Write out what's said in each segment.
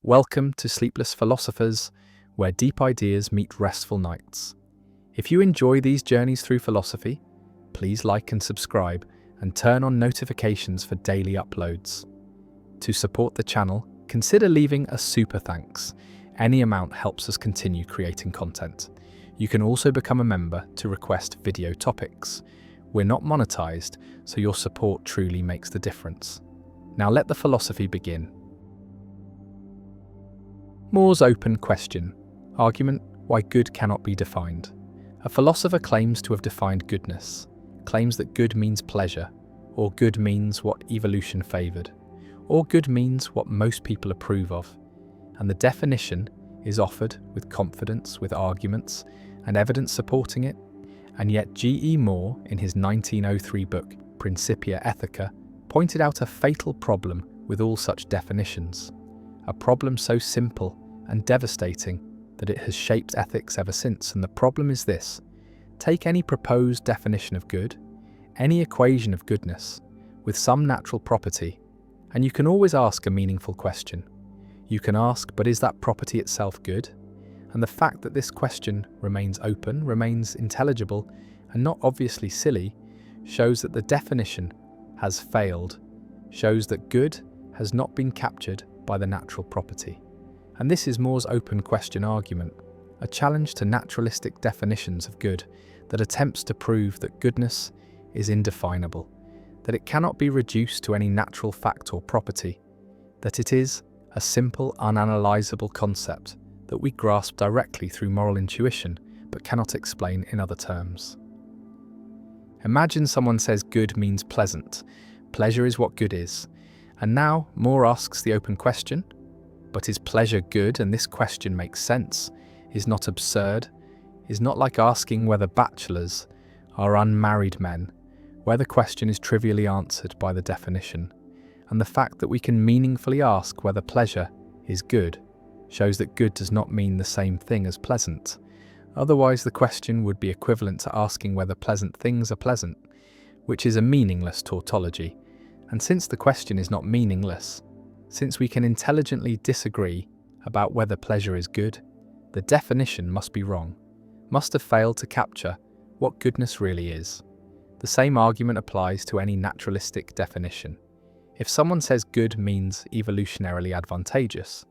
Welcome to Sleepless Philosophers, where deep ideas meet restful nights. If you enjoy these journeys through philosophy, please like and subscribe and turn on notifications for daily uploads. To support the channel, consider leaving a super thanks. Any amount helps us continue creating content. You can also become a member to request video topics. We're not monetized, so your support truly makes the difference. Now let the philosophy begin. Moore's open question. Argument why good cannot be defined. A philosopher claims to have defined goodness, claims that good means pleasure, or good means what evolution favoured, or good means what most people approve of. And the definition is offered with confidence, with arguments, and evidence supporting it. And yet G.E. Moore, in his 1903 book, Principia Ethica, pointed out a fatal problem with all such definitions. A problem so simple and devastating that it has shaped ethics ever since. And the problem is this: take any proposed definition of good, any equation of goodness, with some natural property, and you can always ask a meaningful question. You can ask, but is that property itself good? And the fact that this question remains open, remains intelligible, and not obviously silly, shows that the definition has failed, shows that good has not been captured by the natural property. And this is Moore's open question argument, a challenge to naturalistic definitions of good that attempts to prove that goodness is indefinable, that it cannot be reduced to any natural fact or property, that it is a simple, unanalyzable concept that we grasp directly through moral intuition but cannot explain in other terms. Imagine someone says good means pleasant, pleasure is what good is. And now Moore asks the open question, but is pleasure good? And this question makes sense, is not absurd, is not like asking whether bachelors are unmarried men, where the question is trivially answered by the definition. And the fact that we can meaningfully ask whether pleasure is good shows that good does not mean the same thing as pleasant. Otherwise, the question would be equivalent to asking whether pleasant things are pleasant, which is a meaningless tautology. And since the question is not meaningless, since we can intelligently disagree about whether pleasure is good, the definition must be wrong, must have failed to capture what goodness really is. The same argument applies to any naturalistic definition. If someone says good means evolutionarily advantageous,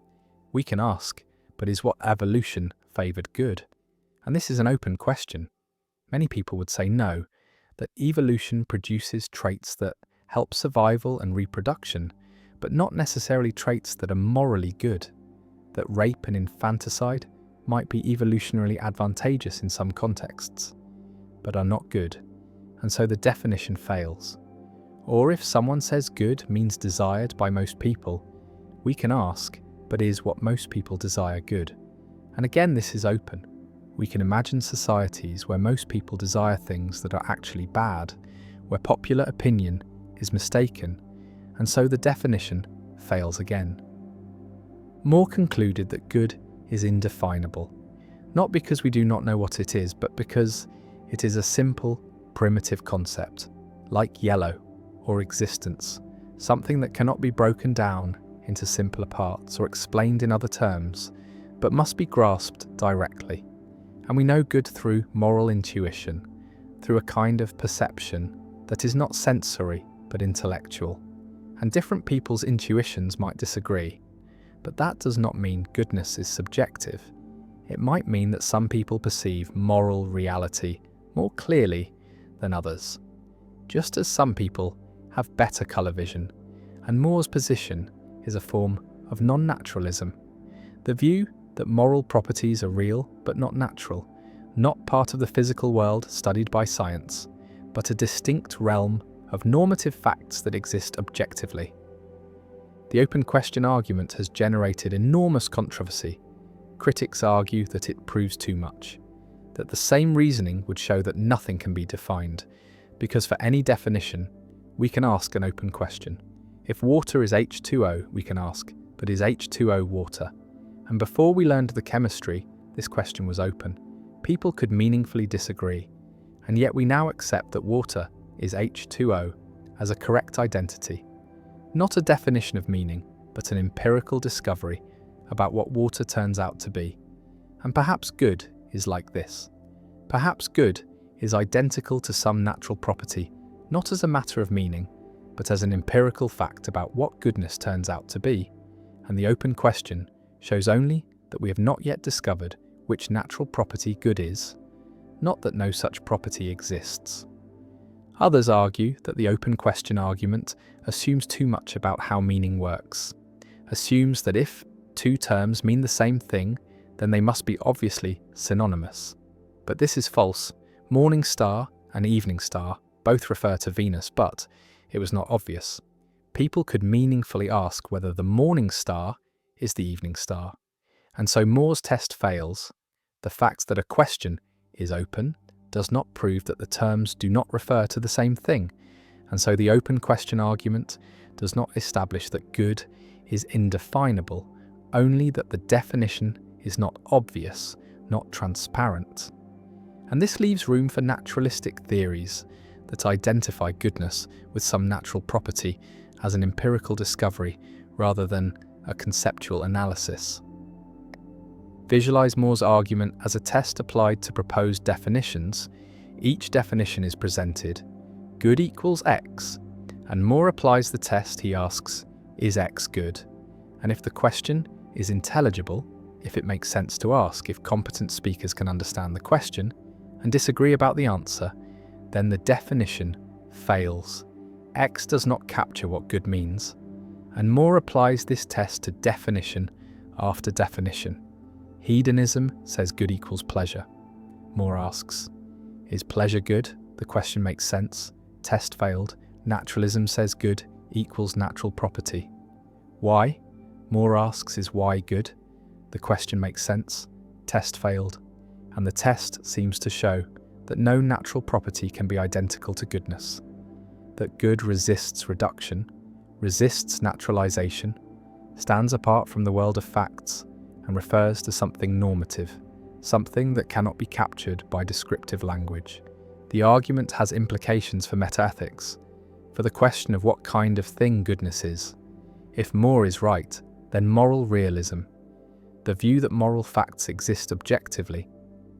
we can ask, but is what evolution favoured good? And this is an open question. Many people would say no, that evolution produces traits that help survival and reproduction, but not necessarily traits that are morally good, that rape and infanticide might be evolutionarily advantageous in some contexts, but are not good, and so the definition fails. Or if someone says good means desired by most people, we can ask, but is what most people desire good? And again, this is open. We can imagine societies where most people desire things that are actually bad, where popular opinion is mistaken, and so the definition fails again. Moore concluded that good is indefinable, not because we do not know what it is, but because it is a simple, primitive concept, like yellow or existence, something that cannot be broken down into simpler parts or explained in other terms, but must be grasped directly. And we know good through moral intuition, through a kind of perception that is not sensory but intellectual. And different people's intuitions might disagree, but that does not mean goodness is subjective. It might mean that some people perceive moral reality more clearly than others, just as some people have better colour vision. And Moore's position is a form of non-naturalism, the view that moral properties are real but not natural, not part of the physical world studied by science, but a distinct realm of normative facts that exist objectively. The open question argument has generated enormous controversy. Critics argue that it proves too much, that the same reasoning would show that nothing can be defined, because for any definition, we can ask an open question. If water is H2O, we can ask, but is H2O water? And before we learned the chemistry, this question was open. People could meaningfully disagree, and yet we now accept that water is H2O as a correct identity. Not a definition of meaning, but an empirical discovery, about what water turns out to be. And perhaps good is like this. Perhaps good is identical to some natural property, not as a matter of meaning, but as an empirical fact about what goodness turns out to be. And the open question shows only that we have not yet discovered which natural property good is, not that no such property exists. Others argue that the open question argument assumes too much about how meaning works, assumes that if two terms mean the same thing, then they must be obviously synonymous. But this is false. Morning star and evening star both refer to Venus, but it was not obvious. People could meaningfully ask whether the morning star is the evening star. And so Moore's test fails. The fact that a question is open does not prove that the terms do not refer to the same thing. And so the open question argument does not establish that good is indefinable, only that the definition is not obvious, not transparent. And this leaves room for naturalistic theories that identify goodness with some natural property as an empirical discovery rather than a conceptual analysis. Visualize Moore's argument as a test applied to proposed definitions. Each definition is presented, good equals X, and Moore applies the test. He asks, is X good? And if the question is intelligible, if it makes sense to ask, if competent speakers can understand the question and disagree about the answer, then the definition fails. X does not capture what good means. And Moore applies this test to definition after definition. Hedonism says good equals pleasure. Moore asks, is pleasure good? The question makes sense. Test failed. Naturalism says good equals natural property. Why? Moore asks, is why good? The question makes sense. Test failed. And the test seems to show that no natural property can be identical to goodness. That good resists reduction, resists naturalization, stands apart from the world of facts, and refers to something normative, something that cannot be captured by descriptive language. The argument has implications for metaethics, for the question of what kind of thing goodness is. If Moore is right, then moral realism, the view that moral facts exist objectively,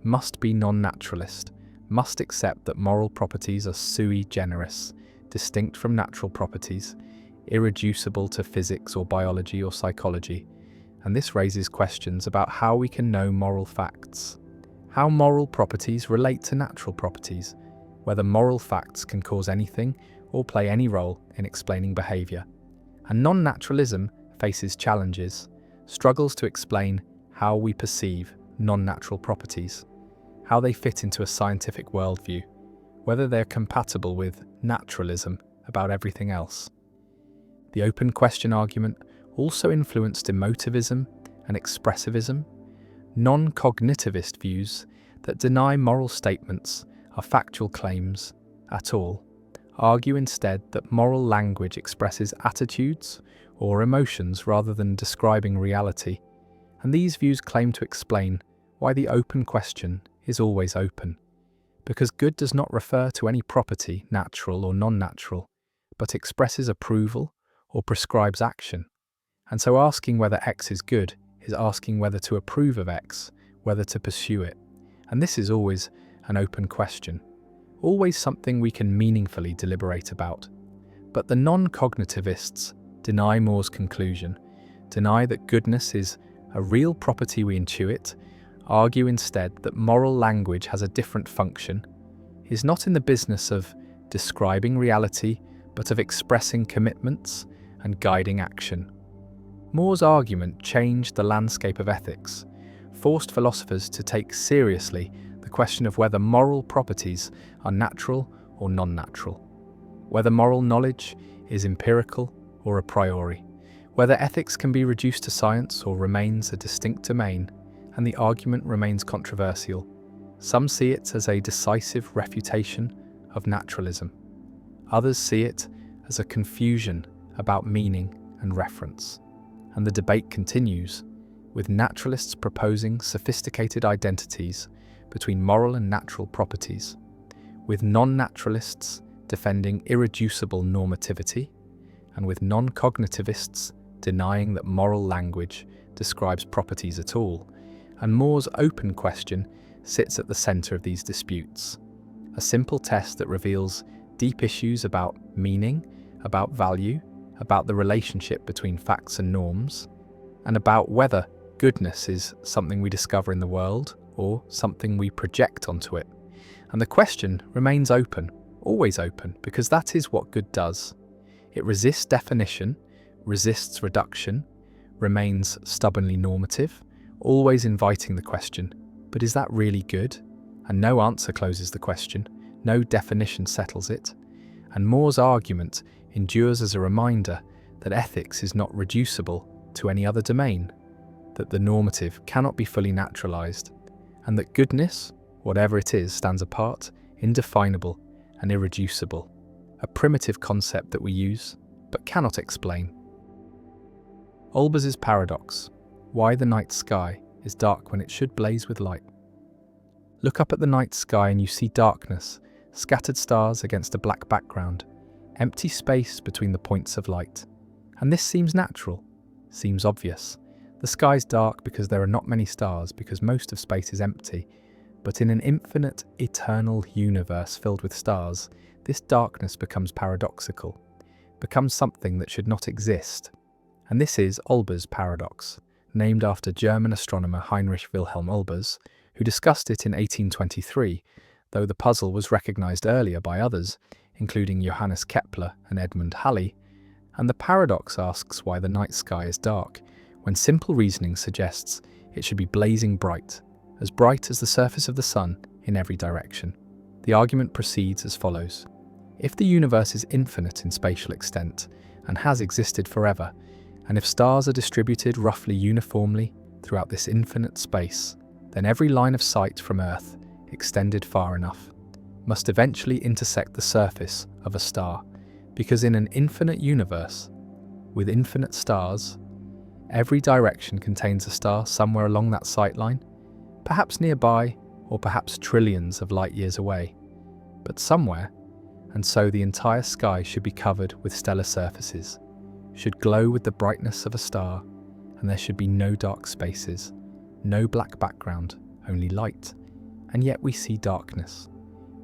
must be non-naturalist, must accept that moral properties are sui generis, distinct from natural properties, irreducible to physics or biology or psychology, and this raises questions about how we can know moral facts, how moral properties relate to natural properties, whether moral facts can cause anything or play any role in explaining behaviour. And non-naturalism faces challenges, struggles to explain how we perceive non-natural properties, how they fit into a scientific worldview, whether they're compatible with naturalism about everything else. The open question argument also influenced emotivism and expressivism, non-cognitivist views that deny moral statements are factual claims at all, argue instead that moral language expresses attitudes or emotions rather than describing reality, and these views claim to explain why the open question is always open, because good does not refer to any property, natural or non-natural, but expresses approval or prescribes action. And so asking whether X is good is asking whether to approve of X, whether to pursue it. And this is always an open question, always something we can meaningfully deliberate about. But the non-cognitivists deny Moore's conclusion, deny that goodness is a real property we intuit, argue instead that moral language has a different function, is not in the business of describing reality, but of expressing commitments and guiding action. Moore's argument changed the landscape of ethics, forced philosophers to take seriously the question of whether moral properties are natural or non-natural, whether moral knowledge is empirical or a priori, whether ethics can be reduced to science or remains a distinct domain, and the argument remains controversial. Some see it as a decisive refutation of naturalism. Others see it as a confusion about meaning and reference. And the debate continues, with naturalists proposing sophisticated identities between moral and natural properties, with non-naturalists defending irreducible normativity, and with non-cognitivists denying that moral language describes properties at all, and More's open question sits at the centre of these disputes. A simple test that reveals deep issues about meaning, about value, about the relationship between facts and norms, and about whether goodness is something we discover in the world or something we project onto it. And the question remains open, always open, because that is what good does. It resists definition, resists reduction, remains stubbornly normative, always inviting the question, but is that really good? And no answer closes the question, no definition settles it. And More's argument endures as a reminder that ethics is not reducible to any other domain, that the normative cannot be fully naturalized, and that goodness, whatever it is, stands apart, indefinable, and irreducible, a primitive concept that we use, but cannot explain. Olbers's paradox: why the night sky is dark when it should blaze with light. Look up at the night sky and you see darkness, scattered stars against a black background, empty space between the points of light. And this seems natural, seems obvious. The sky's dark because there are not many stars, because most of space is empty. But in an infinite, eternal universe filled with stars, this darkness becomes paradoxical, becomes something that should not exist. And this is Olbers' paradox, named after German astronomer Heinrich Wilhelm Olbers, who discussed it in 1823, though the puzzle was recognized earlier by others, including Johannes Kepler and Edmund Halley. And the paradox asks why the night sky is dark, when simple reasoning suggests it should be blazing bright as the surface of the sun in every direction. The argument proceeds as follows. If the universe is infinite in spatial extent and has existed forever, and if stars are distributed roughly uniformly throughout this infinite space, then every line of sight from Earth, extended far enough, must eventually intersect the surface of a star, because in an infinite universe, with infinite stars, every direction contains a star somewhere along that sight line, perhaps nearby or perhaps trillions of light years away, but somewhere, and so the entire sky should be covered with stellar surfaces, should glow with the brightness of a star, and there should be no dark spaces, no black background, only light. And yet we see darkness.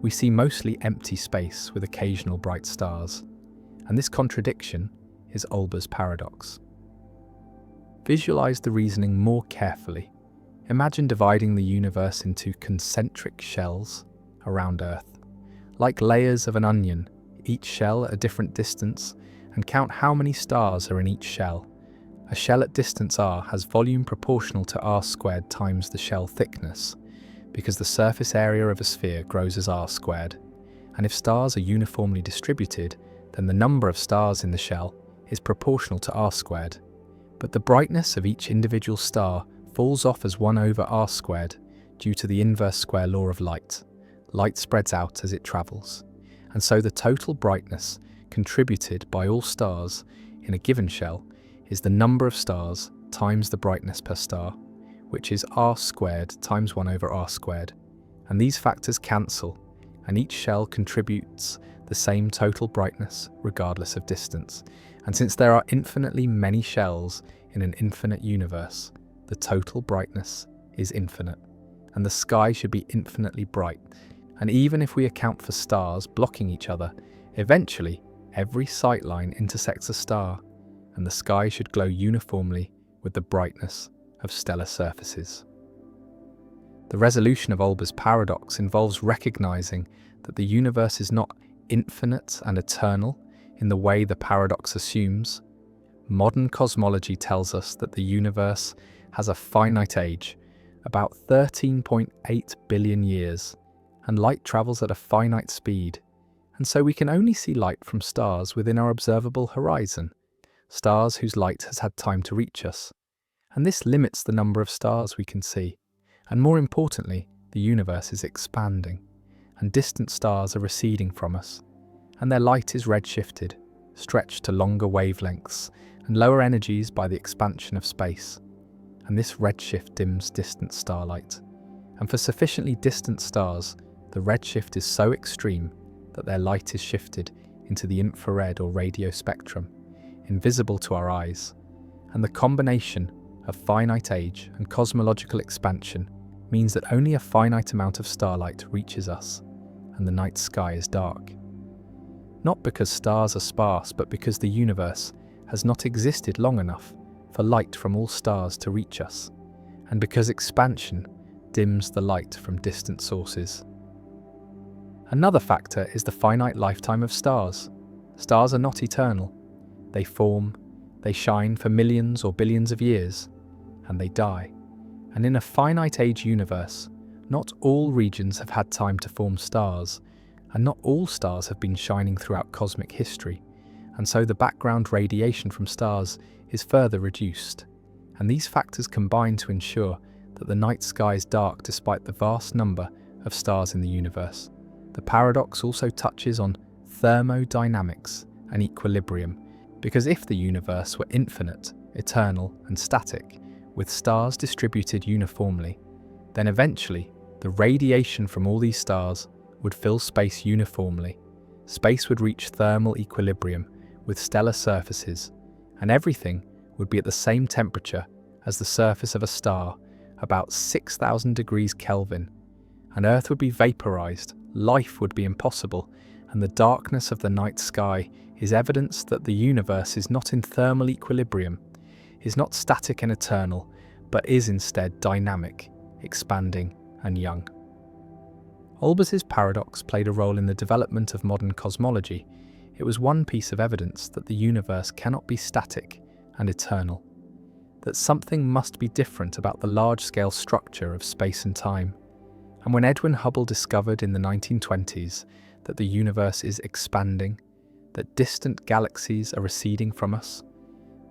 We see mostly empty space with occasional bright stars. And this contradiction is Olbers' paradox. Visualize the reasoning more carefully. Imagine dividing the universe into concentric shells around Earth, like layers of an onion, each shell at a different distance, and count how many stars are in each shell. A shell at distance r has volume proportional to r squared times the shell thickness, because the surface area of a sphere grows as r squared. And if stars are uniformly distributed, then the number of stars in the shell is proportional to r squared. But the brightness of each individual star falls off as 1 over r squared due to the inverse square law of light. Light spreads out as it travels. And so the total brightness contributed by all stars in a given shell is the number of stars times the brightness per star, which is r squared times 1 over r squared. And these factors cancel, and each shell contributes the same total brightness regardless of distance. And since there are infinitely many shells in an infinite universe, the total brightness is infinite, and the sky should be infinitely bright. And even if we account for stars blocking each other, eventually every sight line intersects a star, and the sky should glow uniformly with the brightness of stellar surfaces. The resolution of Olbers' paradox involves recognizing that the universe is not infinite and eternal in the way the paradox assumes. Modern cosmology tells us that the universe has a finite age, about 13.8 billion years, and light travels at a finite speed, and so we can only see light from stars within our observable horizon, stars whose light has had time to reach us. And this limits the number of stars we can see. And more importantly, the universe is expanding, and distant stars are receding from us, and their light is redshifted, stretched to longer wavelengths and lower energies by the expansion of space. And this redshift dims distant starlight. And for sufficiently distant stars, the redshift is so extreme that their light is shifted into the infrared or radio spectrum, invisible to our eyes. And the combination of finite age and cosmological expansion means that only a finite amount of starlight reaches us, and the night sky is dark. Not because stars are sparse, but because the universe has not existed long enough for light from all stars to reach us, and because expansion dims the light from distant sources. Another factor is the finite lifetime of stars. Stars are not eternal. They form, they shine for millions or billions of years, and they die. And in a finite age universe, not all regions have had time to form stars, and not all stars have been shining throughout cosmic history, and so the background radiation from stars is further reduced. And these factors combine to ensure that the night sky is dark despite the vast number of stars in the universe. The paradox also touches on thermodynamics and equilibrium, because if the universe were infinite, eternal, and static, with stars distributed uniformly, then eventually the radiation from all these stars would fill space uniformly. Space would reach thermal equilibrium with stellar surfaces, and everything would be at the same temperature as the surface of a star, about 6,000 degrees Kelvin, and Earth would be vaporized, life would be impossible, and the darkness of the night sky is evidence that the universe is not in thermal equilibrium, is not static and eternal, but is instead dynamic, expanding, and young. Olbers's paradox played a role in the development of modern cosmology. It was one piece of evidence that the universe cannot be static and eternal, that something must be different about the large-scale structure of space and time. And when Edwin Hubble discovered in the 1920s that the universe is expanding, that distant galaxies are receding from us,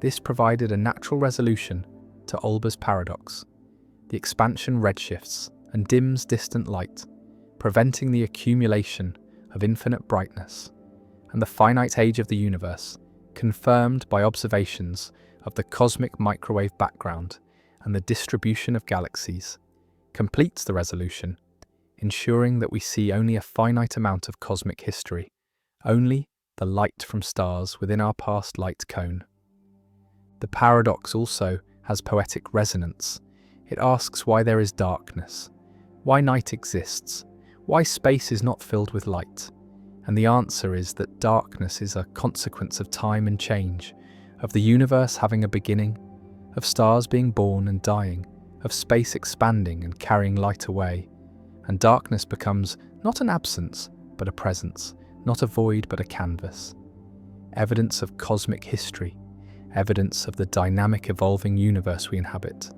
this provided a natural resolution to Olber's paradox. The expansion redshifts and dims distant light, preventing the accumulation of infinite brightness, and the finite age of the universe, confirmed by observations of the cosmic microwave background and the distribution of galaxies, completes the resolution, ensuring that we see only a finite amount of cosmic history, only the light from stars within our past light cone. The paradox also has poetic resonance. It asks why there is darkness, why night exists, why space is not filled with light. And the answer is that darkness is a consequence of time and change, of the universe having a beginning, of stars being born and dying, of space expanding and carrying light away. And darkness becomes not an absence, but a presence, not a void, but a canvas. Evidence of cosmic history, evidence of the dynamic evolving universe we inhabit.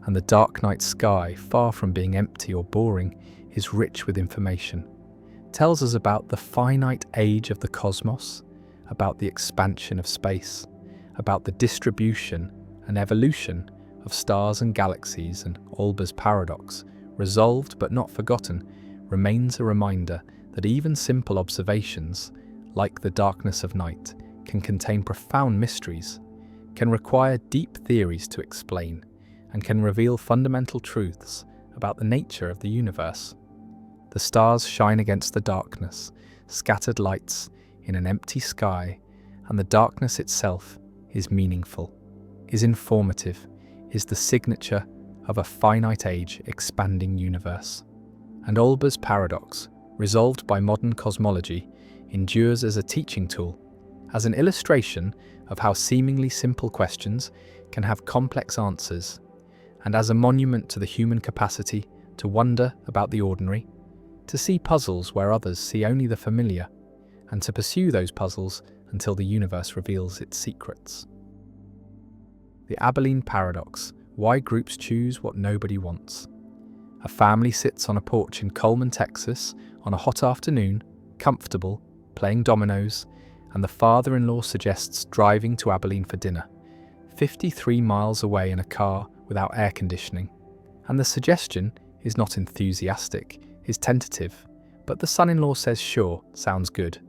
And the dark night sky, far from being empty or boring, is rich with information. Tells us about the finite age of the cosmos, about the expansion of space, about the distribution and evolution of stars and galaxies, and Olber's paradox, resolved but not forgotten, remains a reminder that even simple observations, like the darkness of night, can contain profound mysteries, can require deep theories to explain, and can reveal fundamental truths about the nature of the universe. The stars shine against the darkness, scattered lights in an empty sky, and the darkness itself is meaningful, is informative, is the signature of a finite age expanding universe. And Olber's paradox, resolved by modern cosmology, endures as a teaching tool, as an illustration of how seemingly simple questions can have complex answers, and as a monument to the human capacity to wonder about the ordinary, to see puzzles where others see only the familiar, and to pursue those puzzles until the universe reveals its secrets. The Abilene Paradox: Why Groups Choose What Nobody Wants. A family sits on a porch in Coleman, Texas, on a hot afternoon, comfortable, playing dominoes, and the father-in-law suggests driving to Abilene for dinner, 53 miles away in a car without air conditioning. And the suggestion is not enthusiastic, is tentative, but the son-in-law says sure, sounds good.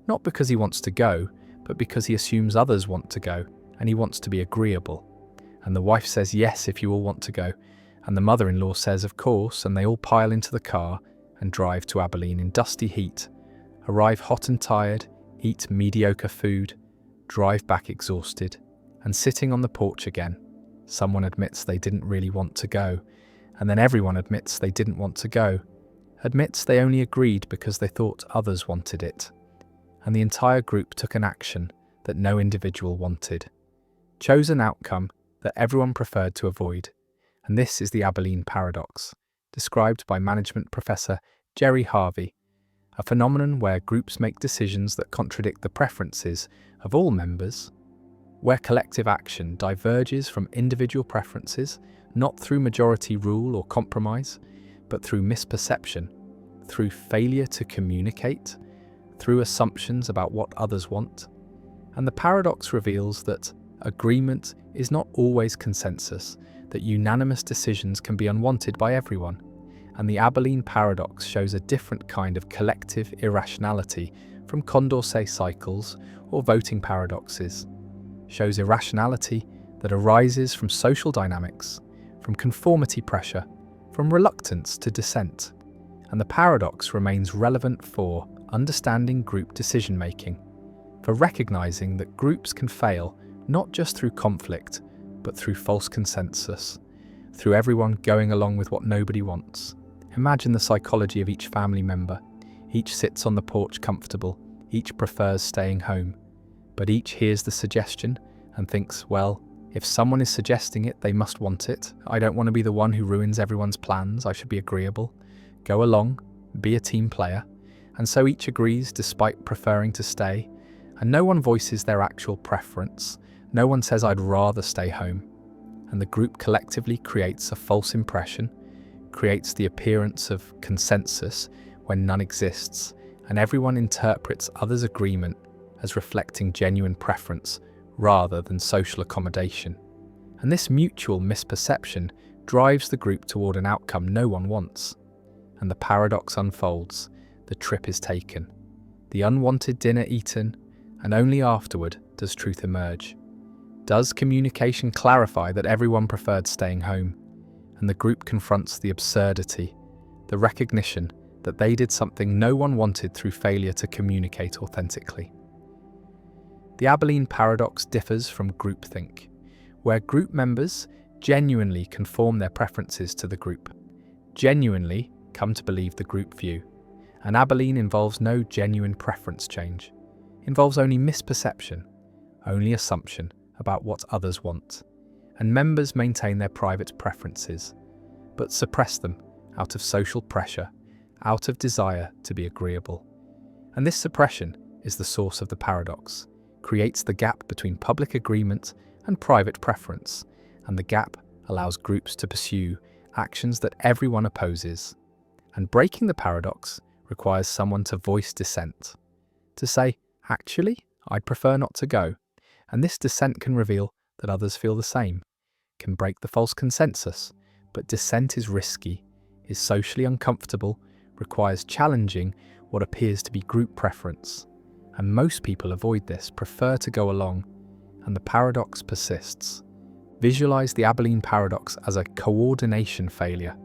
Not because he wants to go, but because he assumes others want to go, and he wants to be agreeable. And the wife says yes if you all want to go, and the mother-in-law says of course, and they all pile into the car and drive to Abilene in dusty heat, arrive hot and tired, eat mediocre food, drive back exhausted, and sitting on the porch again, Someone admits they didn't really want to go, and then everyone admits they didn't want to go, admits they only agreed because they thought others wanted it, and the entire group took an action that no individual wanted, chose an outcome that everyone preferred to avoid. And this is the Abilene paradox, described by management professor Jerry Harvey, a phenomenon where groups make decisions that contradict the preferences of all members, where collective action diverges from individual preferences, not through majority rule or compromise, but through misperception, through failure to communicate, through assumptions about what others want. And the paradox reveals that agreement is not always consensus, that unanimous decisions can be unwanted by everyone. And the Abilene paradox shows a different kind of collective irrationality from Condorcet cycles or voting paradoxes. Shows irrationality that arises from social dynamics, from conformity pressure, from reluctance to dissent. And the paradox remains relevant for understanding group decision-making, for recognizing that groups can fail not just through conflict, but through false consensus, through everyone going along with what nobody wants. Imagine the psychology of each family member. Each sits on the porch comfortable, each prefers staying home, but each hears the suggestion and thinks, well, if someone is suggesting it, they must want it. I don't want to be the one who ruins everyone's plans. I should be agreeable. Go along, be a team player. And so each agrees despite preferring to stay, and no one voices their actual preference. No one says, I'd rather stay home. And the group collectively creates a false impression, creates the appearance of consensus when none exists, and everyone interprets others' agreement as reflecting genuine preference rather than social accommodation. And this mutual misperception drives the group toward an outcome no one wants. And the paradox unfolds. The trip is taken, the unwanted dinner eaten, and only afterward does truth emerge. Does communication clarify that everyone preferred staying home? And the group confronts the absurdity, the recognition that they did something no one wanted through failure to communicate authentically. The Abilene paradox differs from groupthink, where group members genuinely conform their preferences to the group, genuinely come to believe the group view. And Abilene involves no genuine preference change, involves only misperception, only assumption about what others want, and members maintain their private preferences, but suppress them out of social pressure, out of desire to be agreeable. And this suppression is the source of the paradox, creates the gap between public agreement and private preference, and the gap allows groups to pursue actions that everyone opposes. And breaking the paradox requires someone to voice dissent, to say, actually, I'd prefer not to go. And this dissent can reveal that others feel the same, can break the false consensus, but dissent is risky, is socially uncomfortable, requires challenging what appears to be group preference. And most people avoid this, prefer to go along, and the paradox persists. Visualize the Abilene paradox as a coordination failure,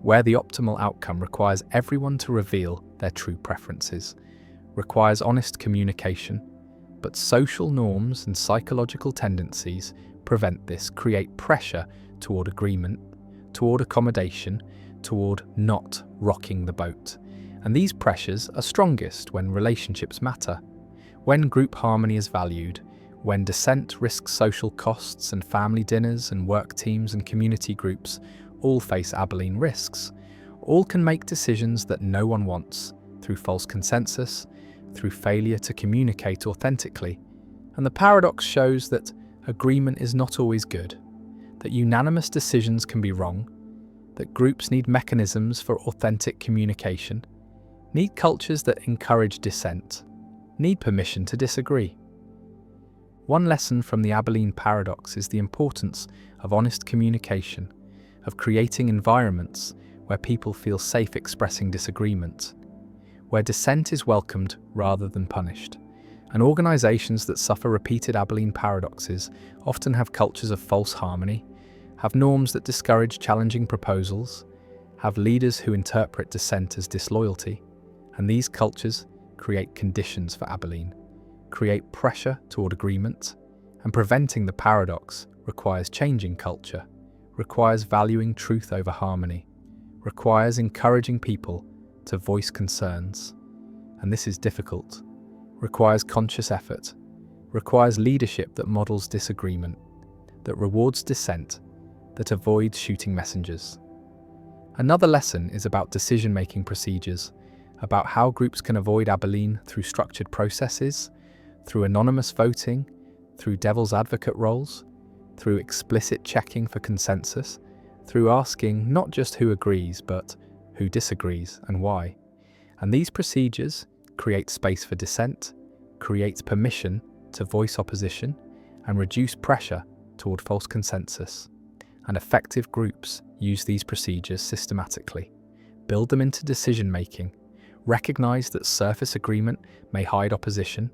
where the optimal outcome requires everyone to reveal their true preferences, requires honest communication, but social norms and psychological tendencies prevent this, create pressure toward agreement, toward accommodation, toward not rocking the boat. And these pressures are strongest when relationships matter, when group harmony is valued, when dissent risks social costs and family dinners and work teams and community groups all face Abilene risks. All can make decisions that no one wants, through false consensus, through failure to communicate authentically. And the paradox shows that agreement is not always good, that unanimous decisions can be wrong, that groups need mechanisms for authentic communication, need cultures that encourage dissent, need permission to disagree. One lesson from the Abilene paradox is the importance of honest communication, of creating environments where people feel safe expressing disagreement, where dissent is welcomed rather than punished. And organizations that suffer repeated Abilene paradoxes often have cultures of false harmony, have norms that discourage challenging proposals, have leaders who interpret dissent as disloyalty, and these cultures create conditions for Abilene, create pressure toward agreement, and preventing the paradox requires changing culture, requires valuing truth over harmony, requires encouraging people to voice concerns. And this is difficult, requires conscious effort, requires leadership that models disagreement, that rewards dissent, that avoids shooting messengers. Another lesson is about decision-making procedures, about how groups can avoid Abilene through structured processes, through anonymous voting, through devil's advocate roles, through explicit checking for consensus, through asking not just who agrees, but who disagrees and why. And these procedures create space for dissent, create permission to voice opposition, and reduce pressure toward false consensus. And effective groups use these procedures systematically, build them into decision-making, recognize that surface agreement may hide opposition,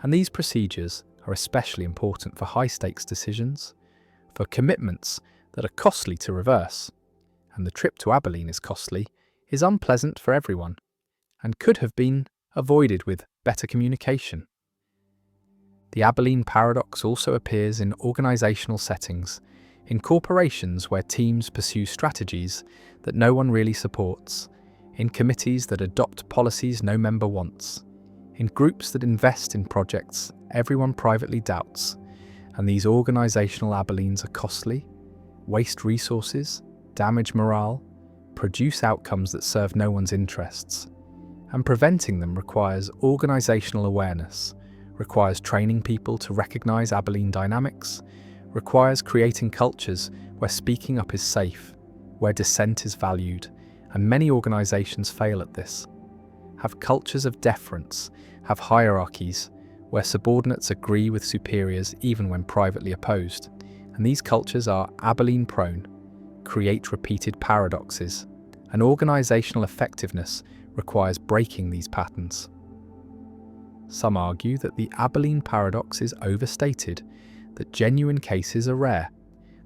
and these procedures are especially important for high-stakes decisions, for commitments that are costly to reverse. And the trip to Abilene is costly, is unpleasant for everyone, and could have been avoided with better communication. The Abilene paradox also appears in organizational settings, in corporations where teams pursue strategies that no one really supports, in committees that adopt policies no member wants, in groups that invest in projects everyone privately doubts. And these organizational Abilenes are costly, waste resources, damage morale, produce outcomes that serve no one's interests. And preventing them requires organizational awareness, requires training people to recognize Abilene dynamics, requires creating cultures where speaking up is safe, where dissent is valued, and many organizations fail at this. Have cultures of deference, have hierarchies, where subordinates agree with superiors even when privately opposed. And these cultures are Abilene-prone, create repeated paradoxes, and organizational effectiveness requires breaking these patterns. Some argue that the Abilene paradox is overstated, that genuine cases are rare,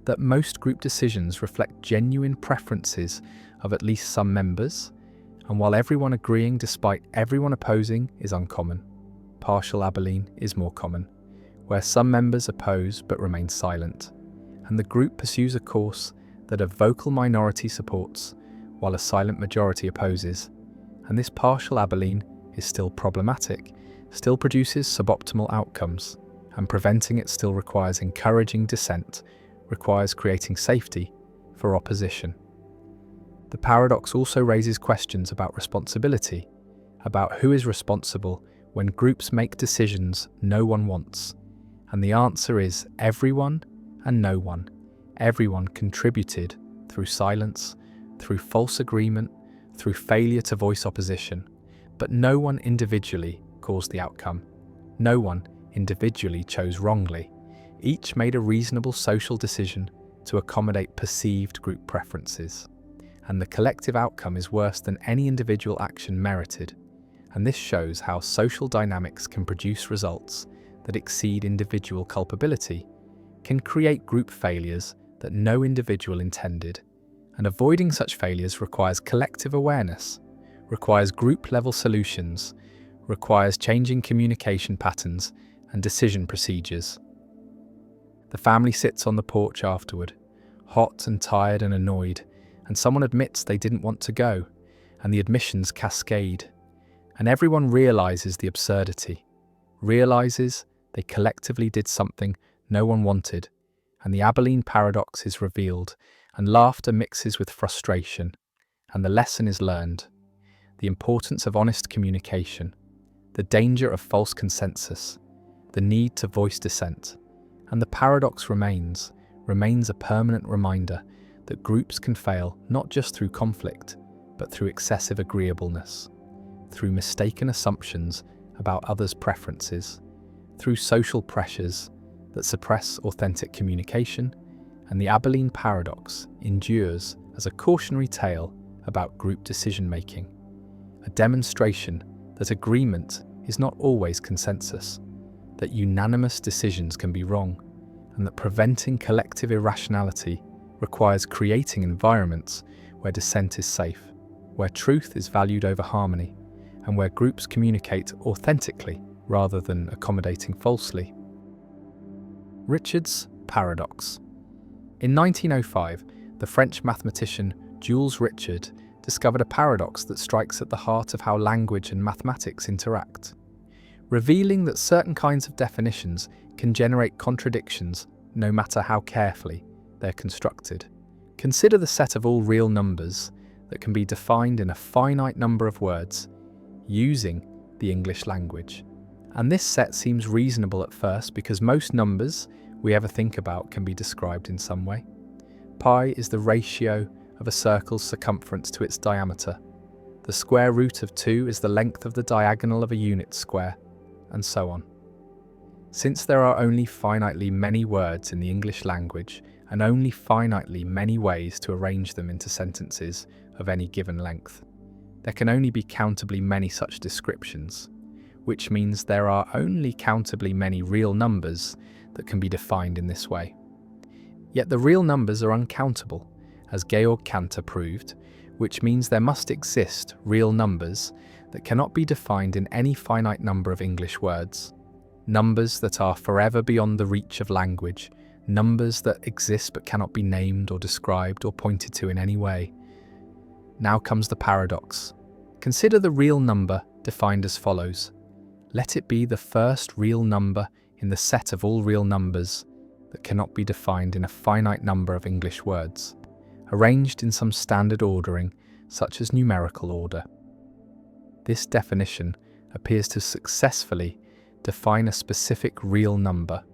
that most group decisions reflect genuine preferences of at least some members, and while everyone agreeing despite everyone opposing is uncommon, partial Abilene is more common, where some members oppose but remain silent, and the group pursues a course that a vocal minority supports while a silent majority opposes. And this partial Abilene is still problematic, still produces suboptimal outcomes, and preventing it still requires encouraging dissent, requires creating safety for opposition. The paradox also raises questions about responsibility, about who is responsible when groups make decisions no one wants. And the answer is everyone and no one. Everyone contributed through silence, through false agreement, through failure to voice opposition, but no one individually caused the outcome. No one individually chose wrongly. Each made a reasonable social decision to accommodate perceived group preferences. And the collective outcome is worse than any individual action merited. And this shows how social dynamics can produce results that exceed individual culpability, can create group failures that no individual intended. And avoiding such failures requires collective awareness, requires group-level solutions, requires changing communication patterns and decision procedures. The family sits on the porch afterward, hot and tired and annoyed, and someone admits they didn't want to go, and the admissions cascade. And everyone realizes the absurdity, realizes they collectively did something no one wanted, and the Abilene paradox is revealed, and laughter mixes with frustration, and the lesson is learned. The importance of honest communication, the danger of false consensus, the need to voice dissent, and the paradox remains a permanent reminder that groups can fail not just through conflict, but through excessive agreeableness, through mistaken assumptions about others' preferences, through social pressures that suppress authentic communication, and the Abilene paradox endures as a cautionary tale about group decision-making, a demonstration that agreement is not always consensus, that unanimous decisions can be wrong, and that preventing collective irrationality requires creating environments where dissent is safe, where truth is valued over harmony, and where groups communicate authentically rather than accommodating falsely. Richard's paradox. In 1905, the French mathematician Jules Richard discovered a paradox that strikes at the heart of how language and mathematics interact, revealing that certain kinds of definitions can generate contradictions no matter how carefully they're constructed. Consider the set of all real numbers that can be defined in a finite number of words using the English language. And this set seems reasonable at first because most numbers we ever think about can be described in some way. Pi is the ratio of a circle's circumference to its diameter. The square root of 2 is the length of the diagonal of a unit square, and so on. Since there are only finitely many words in the English language and only finitely many ways to arrange them into sentences of any given length, there can only be countably many such descriptions, which means there are only countably many real numbers that can be defined in this way. Yet the real numbers are uncountable, as Georg Cantor proved, which means there must exist real numbers that cannot be defined in any finite number of English words, numbers that are forever beyond the reach of language, numbers that exist but cannot be named or described or pointed to in any way. Now comes the paradox. Consider the real number defined as follows. Let it be the first real number in the set of all real numbers that cannot be defined in a finite number of English words, arranged in some standard ordering, such as numerical order. This definition appears to successfully define a specific real number,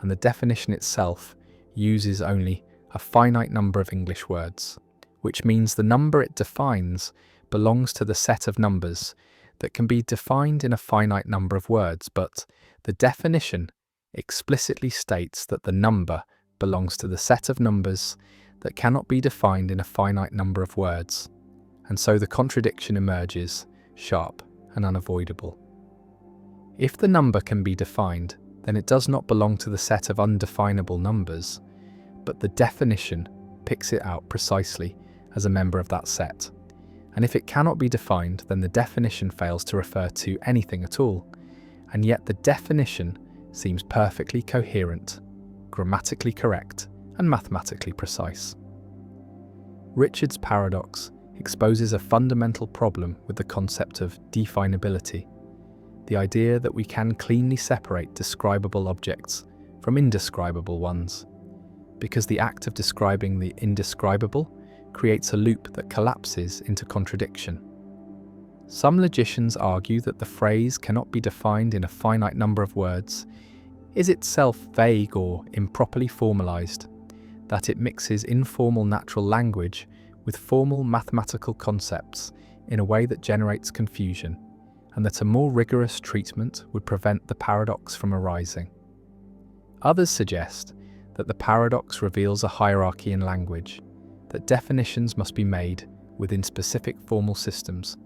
and the definition itself uses only a finite number of English words, which means the number it defines belongs to the set of numbers that can be defined in a finite number of words, but the definition explicitly states that the number belongs to the set of numbers that cannot be defined in a finite number of words, and so the contradiction emerges, sharp and unavoidable. If the number can be defined, then it does not belong to the set of undefinable numbers, but the definition picks it out precisely as a member of that set. And if it cannot be defined, then the definition fails to refer to anything at all, and yet the definition seems perfectly coherent, grammatically correct, and mathematically precise. Richard's paradox exposes a fundamental problem with the concept of definability, the idea that we can cleanly separate describable objects from indescribable ones, because the act of describing the indescribable creates a loop that collapses into contradiction. Some logicians argue that the phrase cannot be defined in a finite number of words is itself vague or improperly formalized, that it mixes informal natural language with formal mathematical concepts in a way that generates confusion, and that a more rigorous treatment would prevent the paradox from arising. Others suggest that the paradox reveals a hierarchy in language, that definitions must be made within specific formal systems,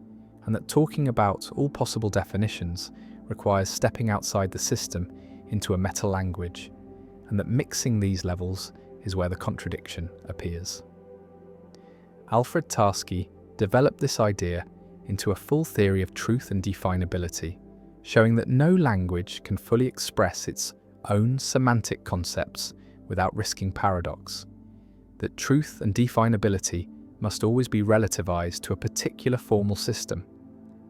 and that talking about all possible definitions requires stepping outside the system into a meta-language, and that mixing these levels is where the contradiction appears. Alfred Tarski developed this idea into a full theory of truth and definability, showing that no language can fully express its own semantic concepts without risking paradox, that truth and definability must always be relativized to a particular formal system,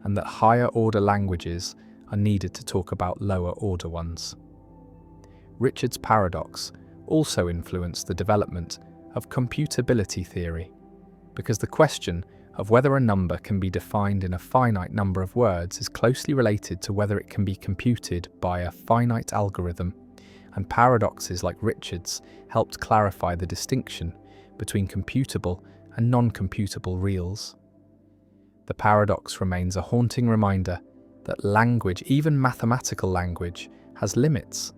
and that higher order languages are needed to talk about lower order ones. Richard's paradox also influenced the development of computability theory, because the question of whether a number can be defined in a finite number of words is closely related to whether it can be computed by a finite algorithm, and paradoxes like Richard's helped clarify the distinction between computable and non-computable reals. The paradox remains a haunting reminder that language, even mathematical language, has limits,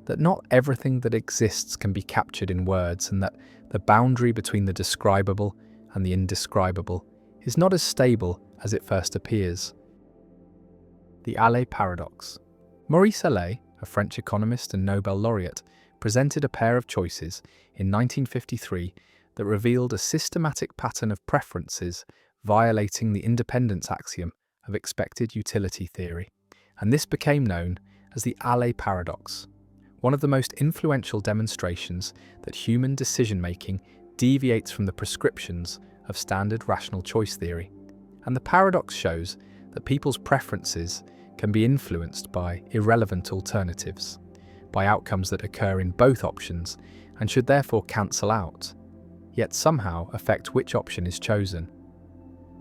that not everything that exists can be captured in words, and that the boundary between the describable and the indescribable is not as stable as it first appears. The Allais paradox. Maurice Allais, a French economist and Nobel laureate, presented a pair of choices in 1953 that revealed a systematic pattern of preferences violating the independence axiom of expected utility theory, and this became known as the Allais paradox. one of the most influential demonstrations that human decision-making deviates from the prescriptions of standard rational choice theory. And the paradox shows that people's preferences can be influenced by irrelevant alternatives, by outcomes that occur in both options and should therefore cancel out, yet somehow affect which option is chosen.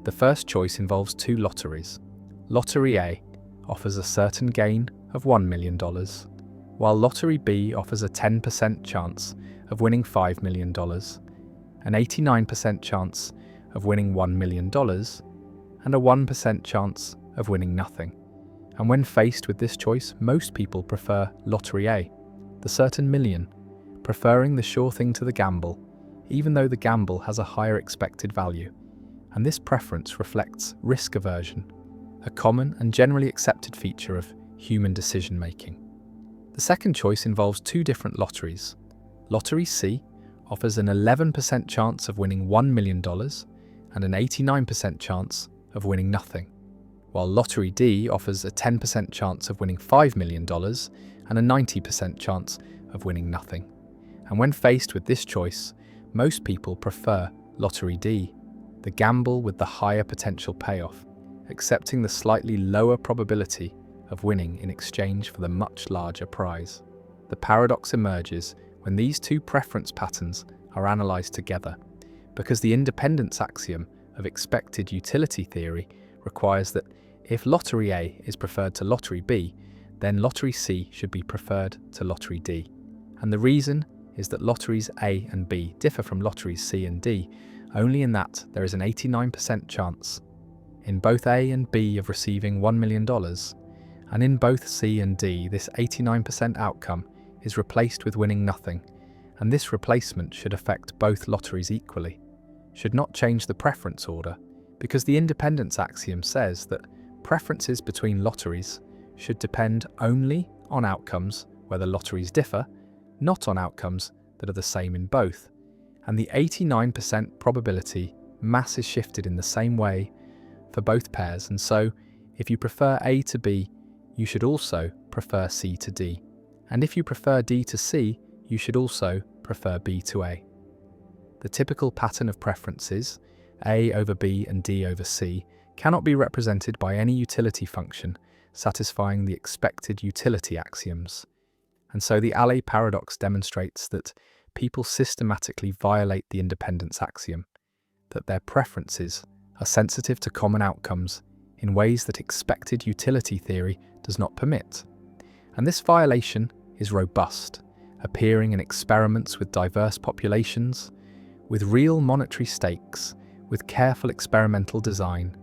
The first choice involves two lotteries. Lottery A offers a certain gain of $1 million, while Lottery B offers a 10% chance of winning $5 million, an 89% chance of winning $1 million, and a 1% chance of winning nothing. And when faced with this choice, most people prefer Lottery A, the certain million, preferring the sure thing to the gamble, even though the gamble has a higher expected value. And this preference reflects risk aversion, a common and generally accepted feature of human decision-making. The second choice involves two different lotteries. Lottery C offers an 11% chance of winning $1 million and an 89% chance of winning nothing, while Lottery D offers a 10% chance of winning $5 million and a 90% chance of winning nothing. And when faced with this choice, most people prefer Lottery D, the gamble with the higher potential payoff, accepting the slightly lower probability of winning in exchange for the much larger prize. The paradox emerges when these two preference patterns are analysed together, because the independence axiom of expected utility theory requires that if Lottery A is preferred to Lottery B, then Lottery C should be preferred to Lottery D. And the reason is that Lotteries A and B differ from Lotteries C and D only in that there is an 89% chance in both A and B of receiving $1 million, and in both C and D this 89% outcome is replaced with winning nothing, and this replacement should affect both lotteries equally, should not change the preference order, because the independence axiom says that preferences between lotteries should depend only on outcomes where the lotteries differ, not on outcomes that are the same in both. And the 89% probability mass is shifted in the same way for both pairs, and so if you prefer A to B, you should also prefer C to D. And if you prefer D to C, you should also prefer B to A. The typical pattern of preferences, A over B and D over C, cannot be represented by any utility function satisfying the expected utility axioms. And so the Allais paradox demonstrates that people systematically violate the independence axiom, that their preferences are sensitive to common outcomes in ways that expected utility theory does not permit. And this violation is robust, appearing in experiments with diverse populations, with real monetary stakes, with careful experimental design.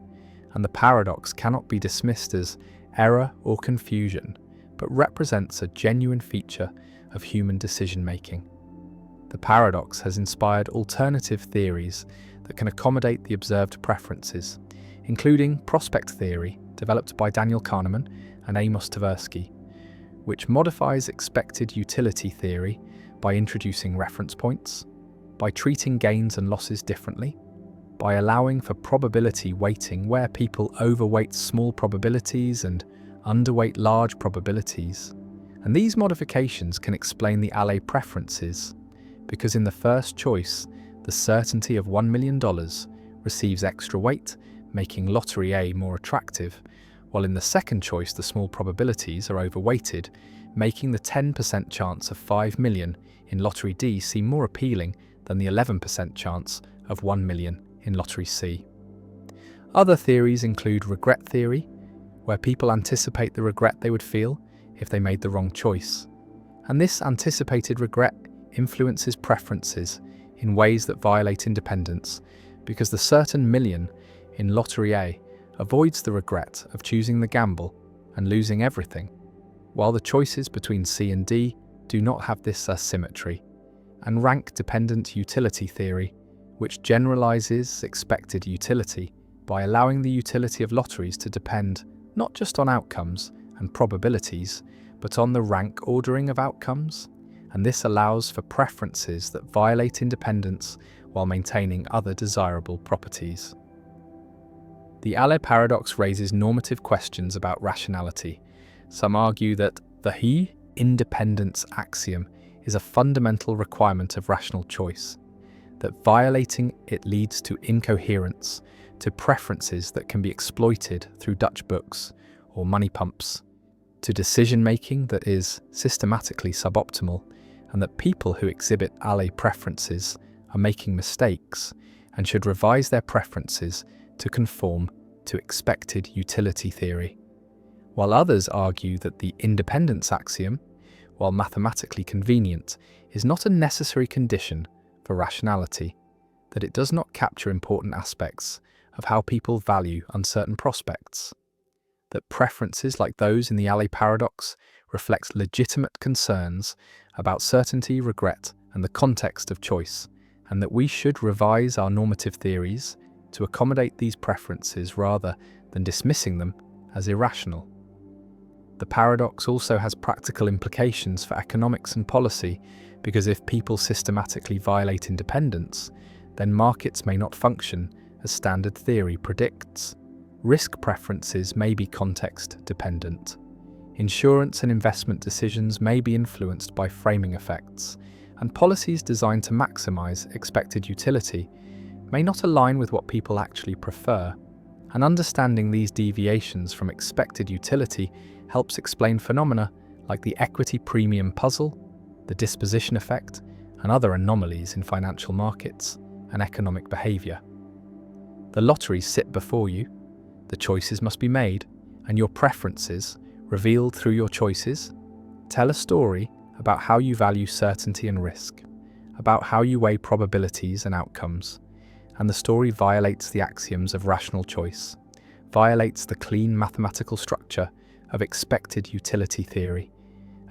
And the paradox cannot be dismissed as error or confusion, but represents a genuine feature of human decision-making. The paradox has inspired alternative theories that can accommodate the observed preferences, including prospect theory, developed by Daniel Kahneman and Amos Tversky, which modifies expected utility theory by introducing reference points, by treating gains and losses differently, by allowing for probability weighting where people overweight small probabilities and underweight large probabilities. And these modifications can explain the Allais preferences, because in the first choice, the certainty of $1 million receives extra weight, making Lottery A more attractive, while in the second choice the small probabilities are overweighted, making the 10% chance of $5 million in Lottery D seem more appealing than the 11% chance of $1 million in Lottery C. Other theories include regret theory, where people anticipate the regret they would feel if they made the wrong choice. And this anticipated regret influences preferences in ways that violate independence, because the certain million in Lottery A avoids the regret of choosing the gamble and losing everything, while the choices between C and D do not have this asymmetry. And rank-dependent utility theory, which generalizes expected utility by allowing the utility of lotteries to depend not just on outcomes and probabilities, but on the rank ordering of outcomes, and this allows for preferences that violate independence while maintaining other desirable properties. The Allais paradox raises normative questions about rationality. Some argue that the he independence axiom is a fundamental requirement of rational choice, that violating it leads to incoherence, to preferences that can be exploited through Dutch books or money pumps, to decision-making that is systematically suboptimal, and that people who exhibit alley preferences are making mistakes and should revise their preferences to conform to expected utility theory. While others argue that the independence axiom, while mathematically convenient, is not a necessary condition for rationality, that it does not capture important aspects of how people value uncertain prospects, that preferences like those in the alley paradox reflect legitimate concerns about certainty, regret, and the context of choice, and that we should revise our normative theories to accommodate these preferences rather than dismissing them as irrational. The paradox also has practical implications for economics and policy, because if people systematically violate independence, then markets may not function as standard theory predicts. Risk preferences may be context-dependent. Insurance and investment decisions may be influenced by framing effects, and policies designed to maximize expected utility may not align with what people actually prefer. And understanding these deviations from expected utility helps explain phenomena like the equity premium puzzle, the disposition effect, and other anomalies in financial markets and economic behavior. The lotteries sit before you, the choices must be made, and your preferences, revealed through your choices, tell a story about how you value certainty and risk, about how you weigh probabilities and outcomes, and the story violates the axioms of rational choice, violates the clean mathematical structure of expected utility theory,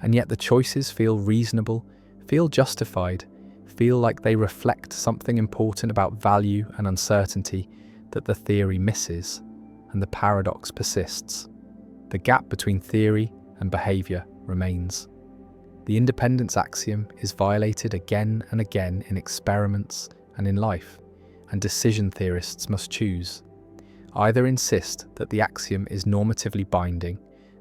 and yet the choices feel reasonable, feel justified, feel like they reflect something important about value and uncertainty that the theory misses, and the paradox persists. The gap between theory and behavior remains. The independence axiom is violated again and again in experiments and in life, and decision theorists must choose. Either insist that the axiom is normatively binding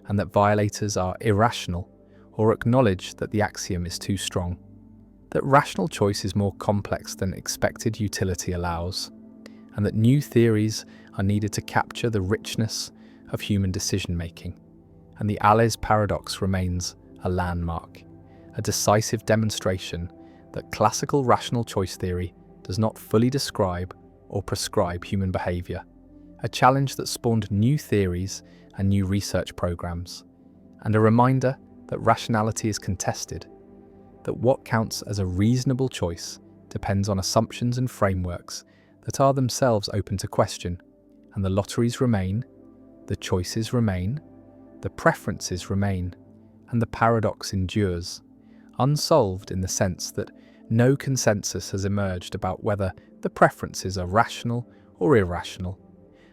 and that violators are irrational, or acknowledge that the axiom is too strong, that rational choice is more complex than expected utility allows, and that new theories are needed to capture the richness of human decision-making. And the Allais paradox remains a landmark, a decisive demonstration that classical rational choice theory does not fully describe or prescribe human behavior, a challenge that spawned new theories and new research programs, and a reminder that rationality is contested, that what counts as a reasonable choice depends on assumptions and frameworks that are themselves open to question, and the lotteries remain, the choices remain, the preferences remain, and the paradox endures, unsolved in the sense that no consensus has emerged about whether the preferences are rational or irrational,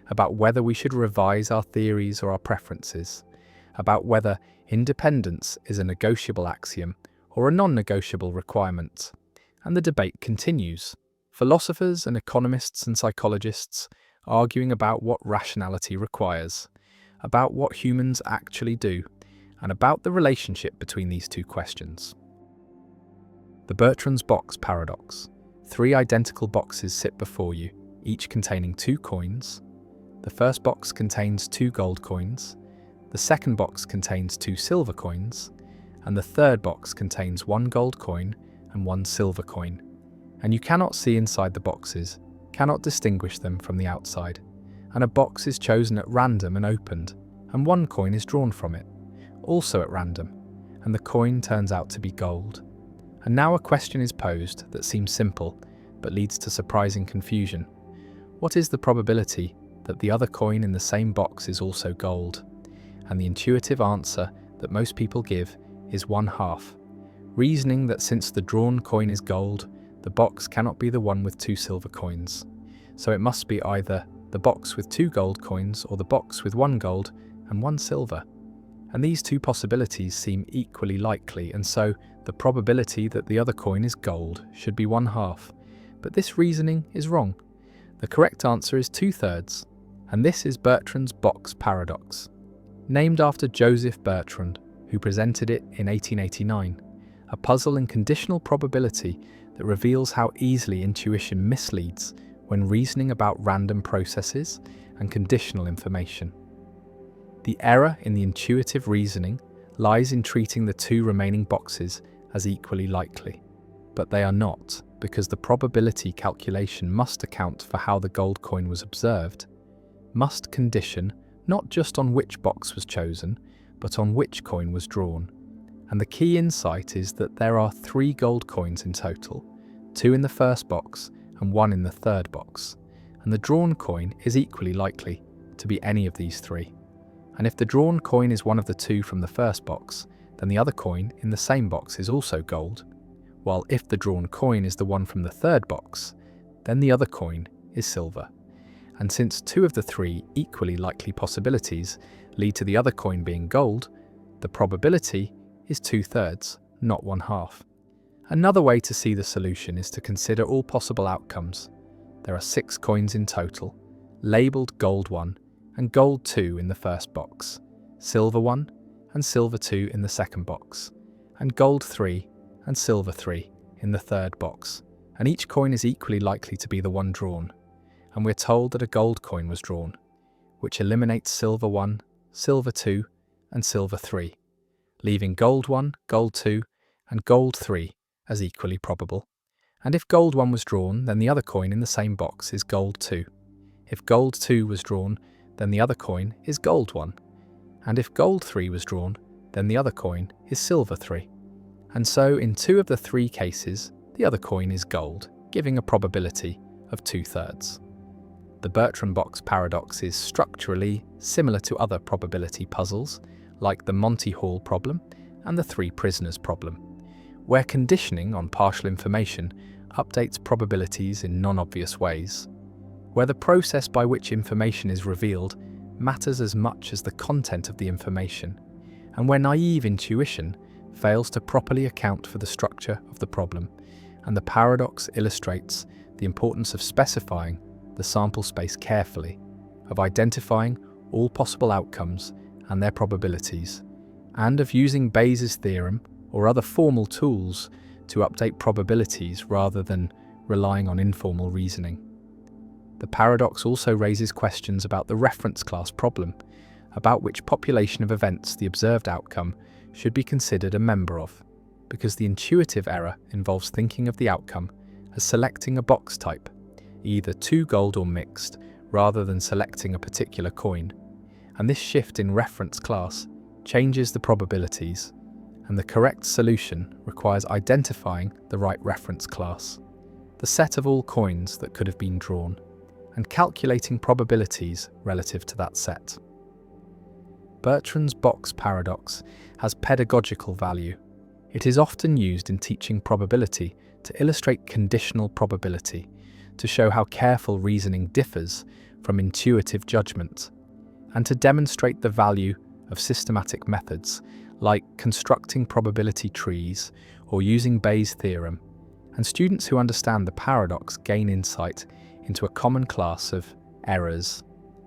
about whether we should revise our theories or our preferences, about whether independence is a negotiable axiom or a non-negotiable requirement. And the debate continues. Philosophers and economists and psychologists arguing about what rationality requires, about what humans actually do, and about the relationship between these two questions. The Bertrand's box paradox. 3 identical boxes sit before you, each containing 2 coins. The first box contains 2 gold coins, the second box contains 2 silver coins, and the third box contains 1 gold coin and 1 silver coin. And you cannot see inside the boxes, cannot distinguish them from the outside. And a box is chosen at random and opened, and 1 coin is drawn from it, also at random, and the coin turns out to be gold. And now a question is posed that seems simple, but leads to surprising confusion. What is the probability that the other coin in the same box is also gold? And the intuitive answer that most people give is 1/2, reasoning that since the drawn coin is gold, the box cannot be the one with 2 silver coins. So it must be either the box with 2 gold coins or the box with 1 gold and 1 silver. And these 2 possibilities seem equally likely, and so the probability that the other coin is gold should be 1/2. But this reasoning is wrong. The correct answer is 2/3, and this is Bertrand's box paradox. Named after Joseph Bertrand, who who presented it in 1889, a puzzle in conditional probability that reveals how easily intuition misleads when reasoning about random processes and conditional information. The error in the intuitive reasoning lies in treating the two remaining boxes as equally likely, but they are not, because the probability calculation must account for how the gold coin was observed, must condition not just on which box was chosen, but on which coin was drawn. And the key insight is that there are 3 gold coins in total, 2 in the first box and 1 in the third box, and the drawn coin is equally likely to be any of these 3. And if the drawn coin is one of the 2 from the first box, then the other coin in the same box is also gold, while if the drawn coin is the one from the third box, then the other coin is silver. And since 2 of the 3 equally likely possibilities lead to the other coin being gold, the probability is 2/3, not 1/2. Another way to see the solution is to consider all possible outcomes. There are 6 coins in total, labelled gold 1 and gold 2 in the first box, silver 1 and silver 2 in the second box, and gold 3 and silver 3 in the third box, and each coin is equally likely to be the one drawn, and we're told that a gold coin was drawn, which eliminates silver 1, silver 2 and silver 3, leaving gold 1, gold 2 and gold 3 as equally probable. And if gold 1 was drawn, then the other coin in the same box is gold 2. If gold 2 was drawn, then the other coin is gold 1. And if gold 3 was drawn, then the other coin is silver 3. And so in 2 of the 3 cases, the other coin is gold, giving a probability of 2/3. The Bertrand box paradox is structurally similar to other probability puzzles, like the Monty Hall problem and the 3 prisoners problem, where conditioning on partial information updates probabilities in non-obvious ways, where the process by which information is revealed matters as much as the content of the information, and where naive intuition fails to properly account for the structure of the problem, and the paradox illustrates the importance of specifying the sample space carefully, of identifying all possible outcomes and their probabilities, and of using Bayes' theorem or other formal tools to update probabilities rather than relying on informal reasoning. The paradox also raises questions about the reference class problem, about which population of events the observed outcome should be considered a member of, because the intuitive error involves thinking of the outcome as selecting a box type, either 2 gold or mixed, rather than selecting a particular coin. And this shift in reference class changes the probabilities, and the correct solution requires identifying the right reference class, the set of all coins that could have been drawn, and calculating probabilities relative to that set. Bertrand's box paradox has pedagogical value. It is often used in teaching probability to illustrate conditional probability, to show how careful reasoning differs from intuitive judgment, and to demonstrate the value of systematic methods like constructing probability trees or using Bayes' theorem. And students who understand the paradox gain insight into a common class of errors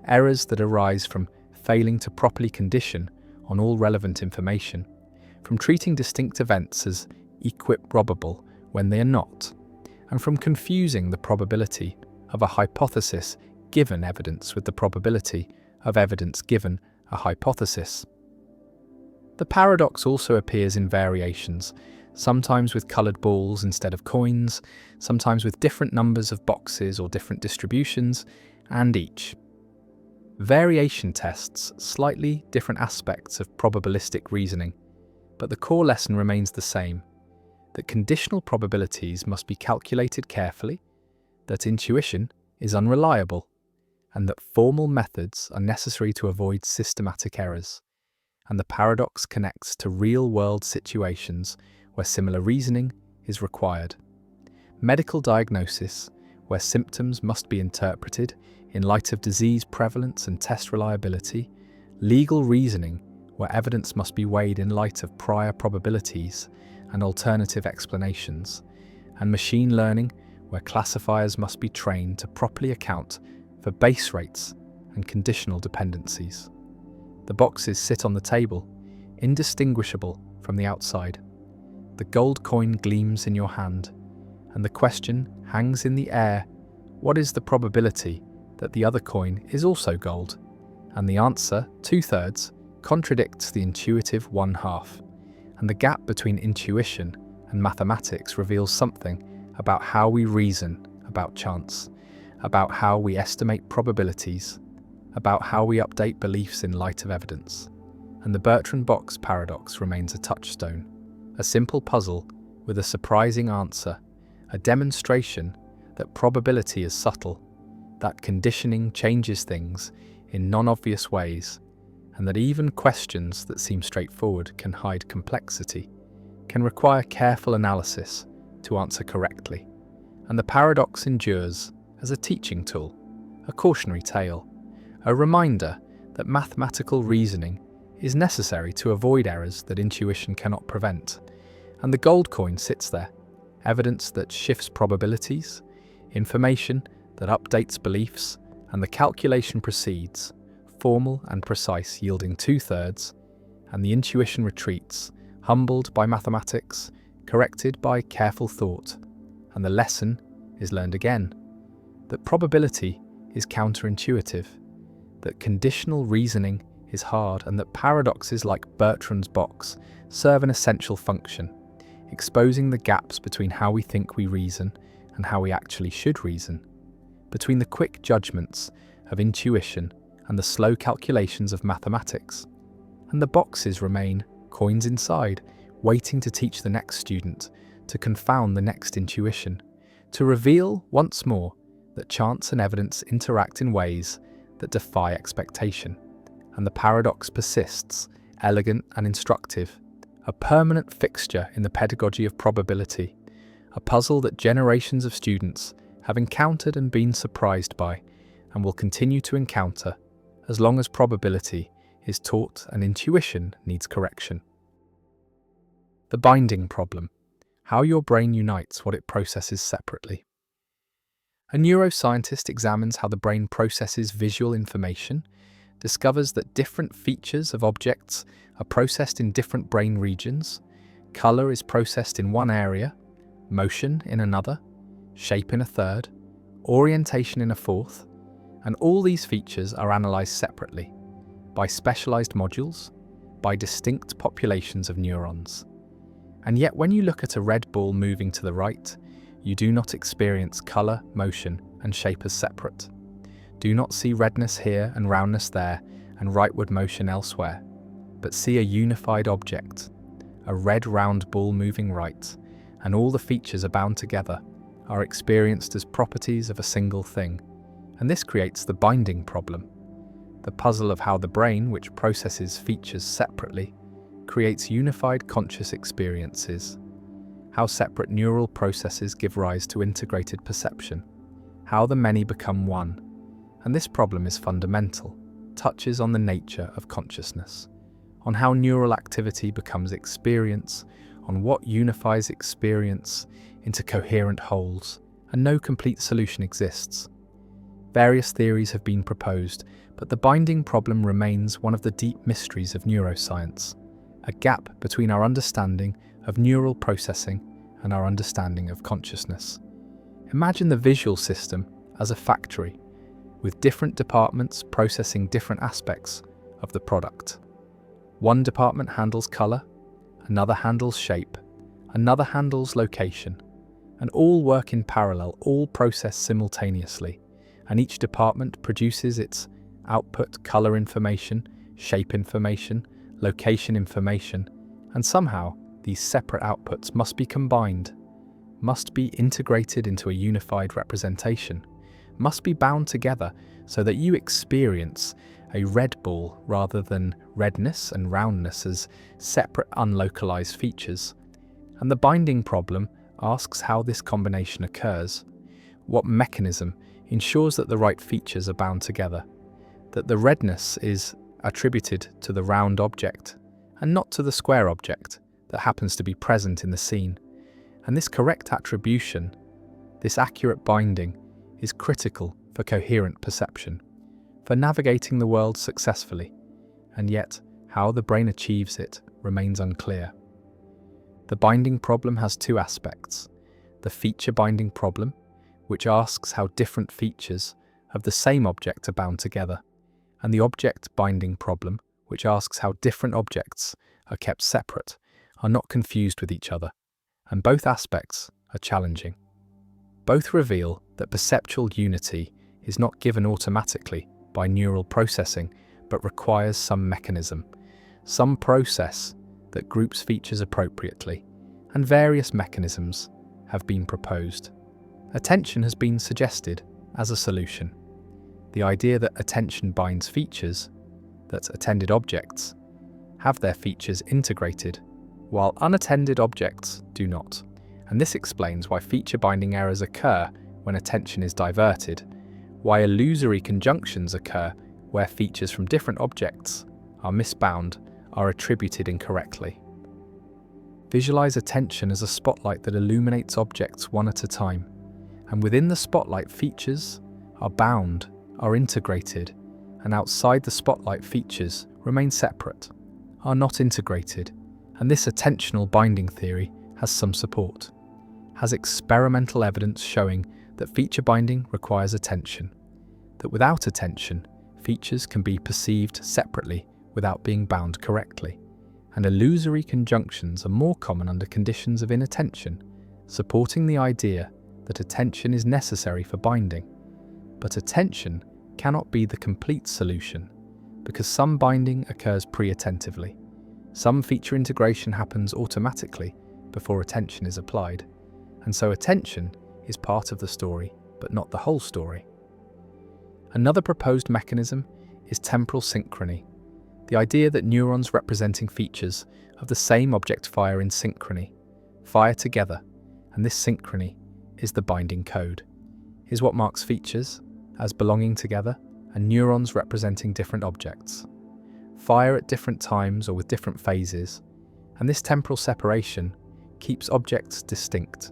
that arise from failing to properly condition on all relevant information, from treating distinct events as equiprobable when they are not, and from confusing the probability of a hypothesis given evidence with the probability of evidence given a hypothesis. The paradox also appears in variations, sometimes with coloured balls instead of coins, sometimes with different numbers of boxes or different distributions, and each. Variation tests slightly different aspects of probabilistic reasoning, but the core lesson remains the same, that conditional probabilities must be calculated carefully, that intuition is unreliable, and that formal methods are necessary to avoid systematic errors. And the paradox connects to real-world situations where similar reasoning is required. Medical diagnosis, where symptoms must be interpreted in light of disease prevalence and test reliability. Legal reasoning, where evidence must be weighed in light of prior probabilities and alternative explanations. And machine learning, where classifiers must be trained to properly account for base rates and conditional dependencies. The boxes sit on the table, indistinguishable from the outside. The gold coin gleams in your hand, and the question hangs in the air: what is the probability that the other coin is also gold? And the answer, 2/3, contradicts the intuitive 1/2. And the gap between intuition and mathematics reveals something about how we reason about chance, about how we estimate probabilities, about how we update beliefs in light of evidence. And the Bertrand box paradox remains a touchstone, a simple puzzle with a surprising answer, a demonstration that probability is subtle, that conditioning changes things in non-obvious ways, and that even questions that seem straightforward can hide complexity, can require careful analysis to answer correctly. And the paradox endures as a teaching tool, a cautionary tale, a reminder that mathematical reasoning is necessary to avoid errors that intuition cannot prevent. And the gold coin sits there, evidence that shifts probabilities, information that updates beliefs, and the calculation proceeds, formal and precise, yielding 2/3, and the intuition retreats, humbled by mathematics, corrected by careful thought. And the lesson is learned again, that probability is counterintuitive, that conditional reasoning is hard, and that paradoxes like Bertrand's box serve an essential function, exposing the gaps between how we think we reason and how we actually should reason, between the quick judgments of intuition and the slow calculations of mathematics. And the boxes remain coins inside, waiting to teach the next student, to confound the next intuition, to reveal once more that chance and evidence interact in ways that defy expectation. And the paradox persists, elegant and instructive, a permanent fixture in the pedagogy of probability, a puzzle that generations of students have encountered and been surprised by, and will continue to encounter as long as probability is taught and intuition needs correction. The binding problem: how your brain unites what it processes separately. A neuroscientist examines how the brain processes visual information, discovers that different features of objects are processed in different brain regions. Color is processed in one area, motion in another, shape in a third, orientation in a fourth, and all these features are analyzed separately, by specialized modules, by distinct populations of neurons. And yet when you look at a red ball moving to the right, you do not experience color, motion, and shape as separate. Do not see redness here and roundness there and rightward motion elsewhere, but see a unified object, a red round ball moving right, and all the features are bound together, are experienced as properties of a single thing. And this creates the binding problem, the puzzle of how the brain, which processes features separately, creates unified conscious experiences, how separate neural processes give rise to integrated perception, how the many become one. And this problem is fundamental, touches on the nature of consciousness, on how neural activity becomes experience, on what unifies experience into coherent wholes, and no complete solution exists. Various theories have been proposed, but the binding problem remains one of the deep mysteries of neuroscience, a gap between our understanding of neural processing and our understanding of consciousness. Imagine the visual system as a factory, with different departments processing different aspects of the product. One department handles color, another handles shape, another handles location, and all work in parallel, all process simultaneously, and each department produces its output: color information, shape information, location information, and somehow these separate outputs must be combined, must be integrated into a unified representation, must be bound together so that you experience a red ball rather than redness and roundness as separate unlocalized features. And the binding problem asks how this combination occurs. What mechanism ensures that the right features are bound together, that the redness is attributed to the round object and not to the square object that happens to be present in the scene. And this correct attribution, this accurate binding, is critical for coherent perception, for navigating the world successfully. And yet, how the brain achieves it remains unclear. The binding problem has two aspects: the feature binding problem, which asks how different features of the same object are bound together, and the object binding problem, which asks how different objects are kept separate, are not confused with each other, and both aspects are challenging. Both reveal that perceptual unity is not given automatically by neural processing, but requires some mechanism, some process that groups features appropriately, and various mechanisms have been proposed. Attention has been suggested as a solution. The idea that attention binds features, that attended objects have their features integrated, while unattended objects do not. And this explains why feature binding errors occur when attention is diverted, why illusory conjunctions occur where features from different objects are misbound, are attributed incorrectly. Visualize attention as a spotlight that illuminates objects one at a time, and within the spotlight features are bound, are integrated, and outside the spotlight features remain separate, are not integrated, and this attentional binding theory has some support, has experimental evidence showing that feature binding requires attention, that without attention, features can be perceived separately without being bound correctly, and illusory conjunctions are more common under conditions of inattention, supporting the idea that attention is necessary for binding. But attention cannot be the complete solution, because some binding occurs pre-attentively. Some feature integration happens automatically before attention is applied, and so attention is part of the story, but not the whole story. Another proposed mechanism is temporal synchrony, the idea that neurons representing features of the same object fire in synchrony, fire together, and this synchrony is the binding code, is what marks features as belonging together and neurons representing different objects, fire at different times or with different phases, and this temporal separation keeps objects distinct,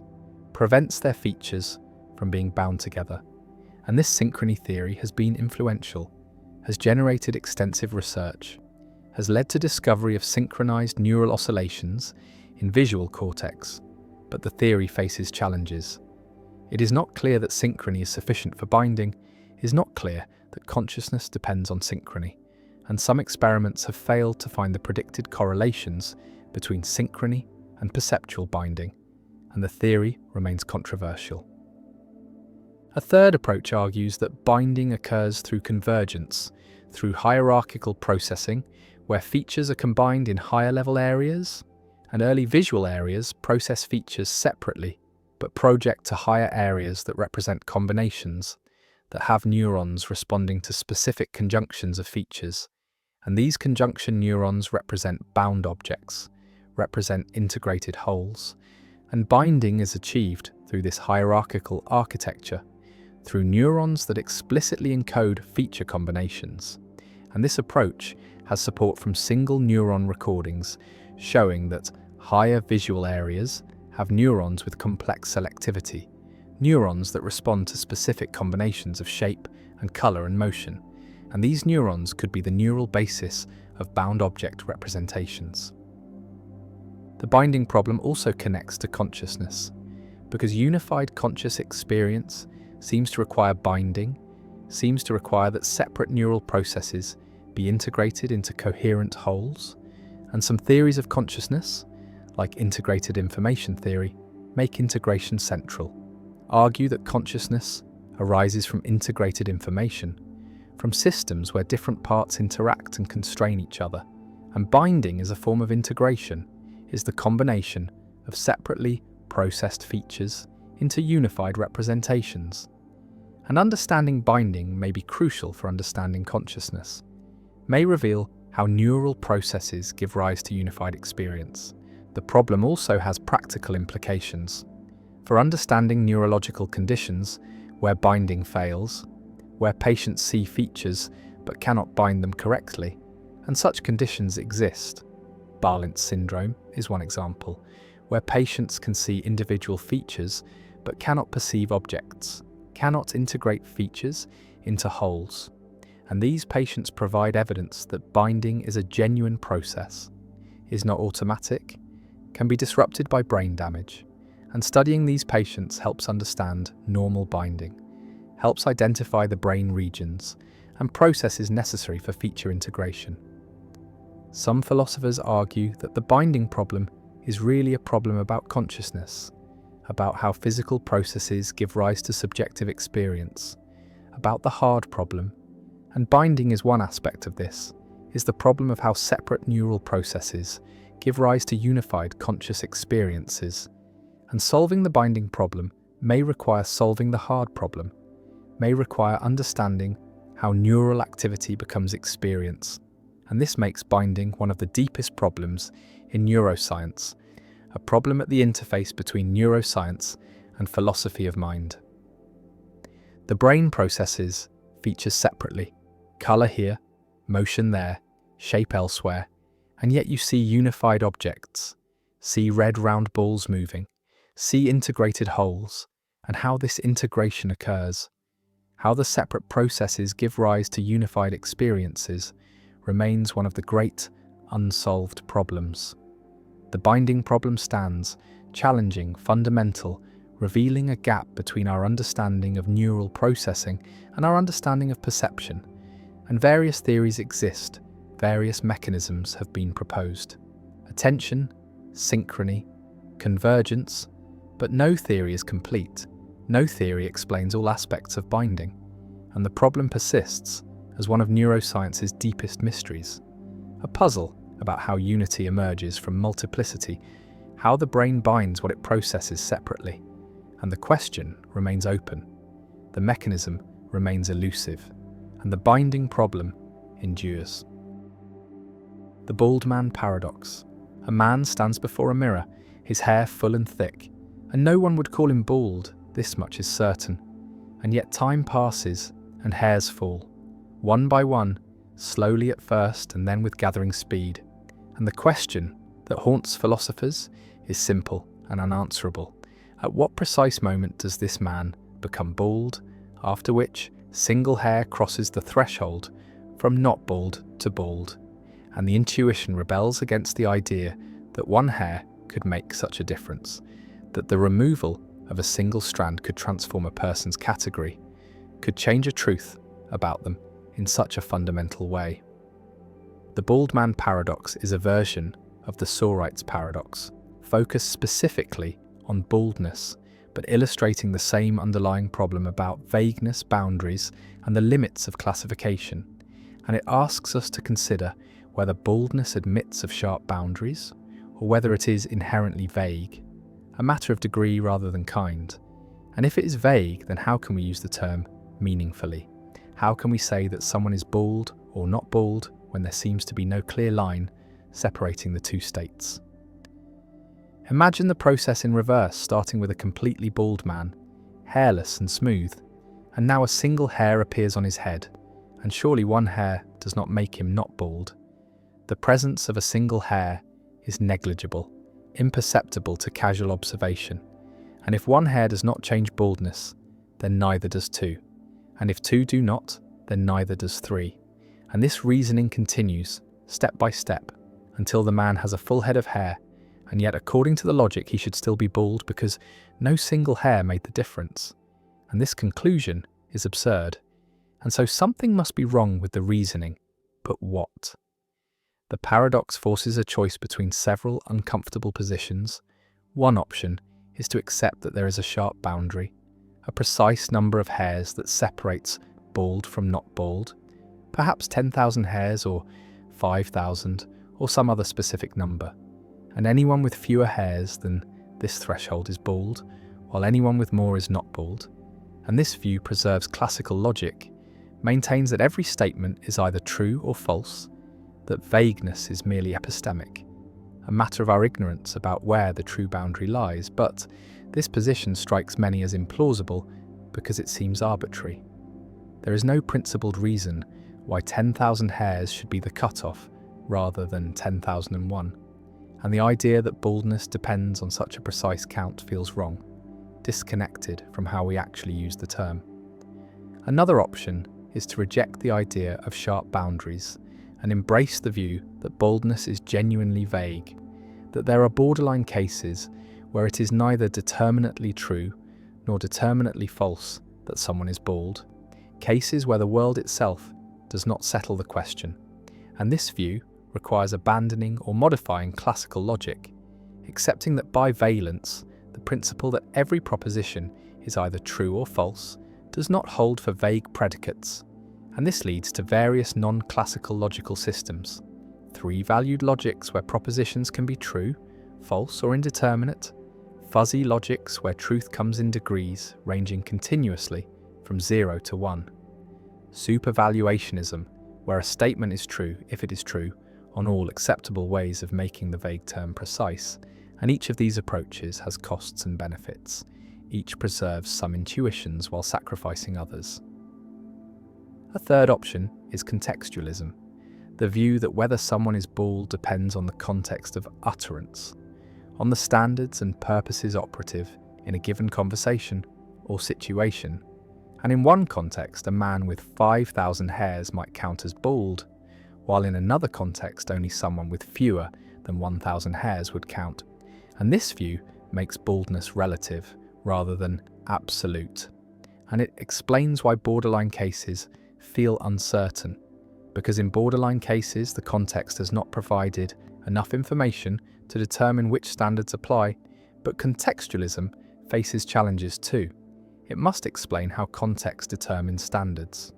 prevents their features from being bound together. And this synchrony theory has been influential, has generated extensive research, has led to discovery of synchronized neural oscillations in visual cortex, but the theory faces challenges. It is not clear that synchrony is sufficient for binding, it is not clear that consciousness depends on synchrony, and some experiments have failed to find the predicted correlations between synchrony and perceptual binding, and the theory remains controversial. A third approach argues that binding occurs through convergence, through hierarchical processing, where features are combined in higher-level areas, and early visual areas process features separately, but project to higher areas that represent combinations, that have neurons responding to specific conjunctions of features, and these conjunction neurons represent bound objects, represent integrated wholes, and binding is achieved through this hierarchical architecture, through neurons that explicitly encode feature combinations. And this approach has support from single neuron recordings showing that higher visual areas have neurons with complex selectivity, neurons that respond to specific combinations of shape and color and motion, and these neurons could be the neural basis of bound object representations. The binding problem also connects to consciousness, because unified conscious experience seems to require binding, seems to require that separate neural processes be integrated into coherent wholes, and some theories of consciousness, like integrated information theory, make integration central, argue that consciousness arises from integrated information, from systems where different parts interact and constrain each other, and binding as a form of integration is the combination of separately processed features into unified representations. And understanding binding may be crucial for understanding consciousness, may reveal how neural processes give rise to unified experience. The problem also has practical implications. For understanding neurological conditions where binding fails, where patients see features but cannot bind them correctly, and such conditions exist. Barlint's syndrome is one example, where patients can see individual features but cannot perceive objects, cannot integrate features into wholes. And these patients provide evidence that binding is a genuine process. is not automatic, can be disrupted by brain damage, and studying these patients helps understand normal binding, helps identify the brain regions and processes necessary for feature integration. Some philosophers argue that the binding problem is really a problem about consciousness, about how physical processes give rise to subjective experience, about the hard problem, and binding is one aspect of this, is the problem of how separate neural processes give rise to unified conscious experiences. And solving the binding problem may require solving the hard problem, may require understanding how neural activity becomes experience. And this makes binding one of the deepest problems in neuroscience, a problem at the interface between neuroscience and philosophy of mind. The brain processes features separately, colour here, motion there, shape elsewhere, and yet you see unified objects, see red round balls moving, see integrated wholes, and how this integration occurs, how the separate processes give rise to unified experiences, remains one of the great unsolved problems. The binding problem stands, challenging, fundamental, revealing a gap between our understanding of neural processing and our understanding of perception. And various theories exist, various mechanisms have been proposed. Attention, synchrony, convergence, but no theory is complete. No theory explains all aspects of binding, and the problem persists as one of neuroscience's deepest mysteries. A puzzle about how unity emerges from multiplicity, how the brain binds what it processes separately, and the question remains open. The mechanism remains elusive, and the binding problem endures. The bald man paradox. A man stands before a mirror, his hair full and thick, and no one would call him bald, this much is certain. And yet time passes, and hairs fall, one by one, slowly at first and then with gathering speed. And the question that haunts philosophers is simple and unanswerable. At what precise moment does this man become bald, after which single hair crosses the threshold from not bald to bald? And the intuition rebels against the idea that one hair could make such a difference, that the removal of a single strand could transform a person's category, could change a truth about them in such a fundamental way. The bald man paradox is a version of the Sorites paradox, focused specifically on baldness, but illustrating the same underlying problem about vagueness, boundaries, and the limits of classification. And it asks us to consider whether baldness admits of sharp boundaries, or whether it is inherently vague, a matter of degree rather than kind. And if it is vague, then how can we use the term meaningfully? How can we say that someone is bald or not bald when there seems to be no clear line separating the two states? Imagine the process in reverse, starting with a completely bald man, hairless and smooth, and now a single hair appears on his head, and surely one hair does not make him not bald. The presence of a single hair is negligible, imperceptible to casual observation, and if one hair does not change baldness, then neither does two, and if two do not, then neither does three. And this reasoning continues, step by step, until the man has a full head of hair, and yet according to the logic he should still be bald because no single hair made the difference. And this conclusion is absurd, and so something must be wrong with the reasoning. But what? The paradox forces a choice between several uncomfortable positions. One option is to accept that there is a sharp boundary, a precise number of hairs that separates bald from not bald, perhaps 10,000 hairs or 5,000 or some other specific number. And anyone with fewer hairs than this threshold is bald, while anyone with more is not bald. And this view preserves classical logic, maintains that every statement is either true or false, that vagueness is merely epistemic, a matter of our ignorance about where the true boundary lies. But this position strikes many as implausible because it seems arbitrary. There is no principled reason why 10,000 hairs should be the cutoff rather than 10,001, and the idea that baldness depends on such a precise count feels wrong, disconnected from how we actually use the term. Another option is to reject the idea of sharp boundaries and embrace the view that boldness is genuinely vague, that there are borderline cases where it is neither determinately true nor determinately false that someone is bold, cases where the world itself does not settle the question, and this view requires abandoning or modifying classical logic, accepting that by valence, the principle that every proposition is either true or false does not hold for vague predicates, and this leads to various non-classical logical systems, three-valued logics where propositions can be true, false or indeterminate, fuzzy logics where truth comes in degrees ranging continuously from 0 to 1, supervaluationism where a statement is true if it is true on all acceptable ways of making the vague term precise, and each of these approaches has costs and benefits. Each preserves some intuitions while sacrificing others. A third option is contextualism, the view that whether someone is bold depends on the context of utterance, on the standards and purposes operative in a given conversation or situation. And in one context, a man with 5,000 hairs might count as bold, while in another context only someone with fewer than 1,000 hairs would count. And this view makes boldness relative rather than absolute. And it explains why borderline cases feel uncertain, because in borderline cases the context has not provided enough information to determine which standards apply, but contextualism faces challenges too. It must explain how context determines standards,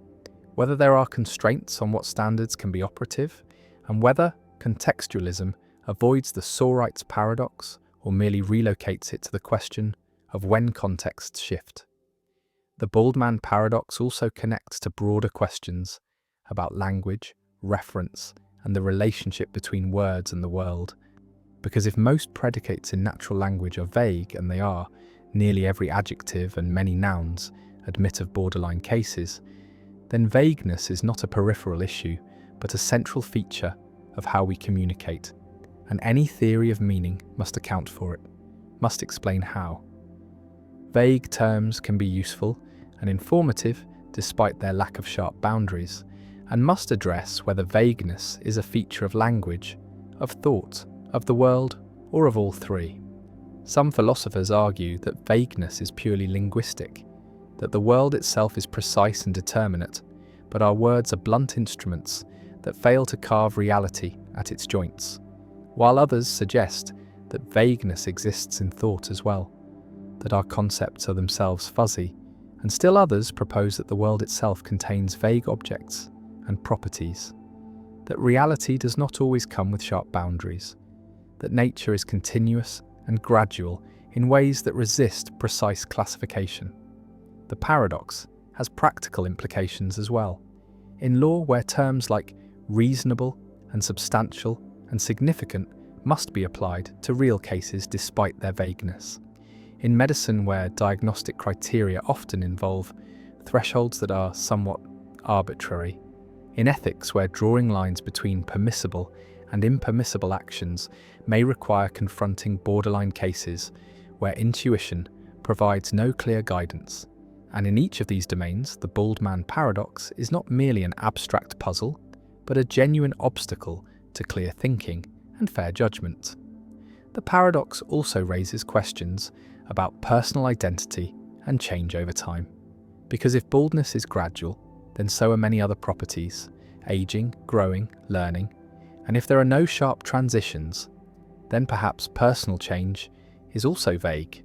whether there are constraints on what standards can be operative, and whether contextualism avoids the Sorites paradox or merely relocates it to the question of when contexts shift. The bald man paradox also connects to broader questions about language, reference, and the relationship between words and the world. Because if most predicates in natural language are vague, and they are, nearly every adjective and many nouns admit of borderline cases, then vagueness is not a peripheral issue, but a central feature of how we communicate, and any theory of meaning must account for it, must explain how. Vague terms can be useful and informative despite their lack of sharp boundaries, and must address whether vagueness is a feature of language, of thought, of the world, or of all three. Some philosophers argue that vagueness is purely linguistic, that the world itself is precise and determinate, but our words are blunt instruments that fail to carve reality at its joints, while others suggest that vagueness exists in thought as well, that our concepts are themselves fuzzy, and still others propose that the world itself contains vague objects and properties, that reality does not always come with sharp boundaries, that nature is continuous and gradual in ways that resist precise classification. The paradox has practical implications as well. In law, where terms like reasonable and substantial and significant must be applied to real cases despite their vagueness. In medicine, where diagnostic criteria often involve thresholds that are somewhat arbitrary. In ethics, where drawing lines between permissible and impermissible actions may require confronting borderline cases where intuition provides no clear guidance. And in each of these domains, the bald man paradox is not merely an abstract puzzle, but a genuine obstacle to clear thinking and fair judgment. The paradox also raises questions about personal identity and change over time. Because if baldness is gradual, then so are many other properties, aging, growing, learning, and if there are no sharp transitions, then perhaps personal change is also vague.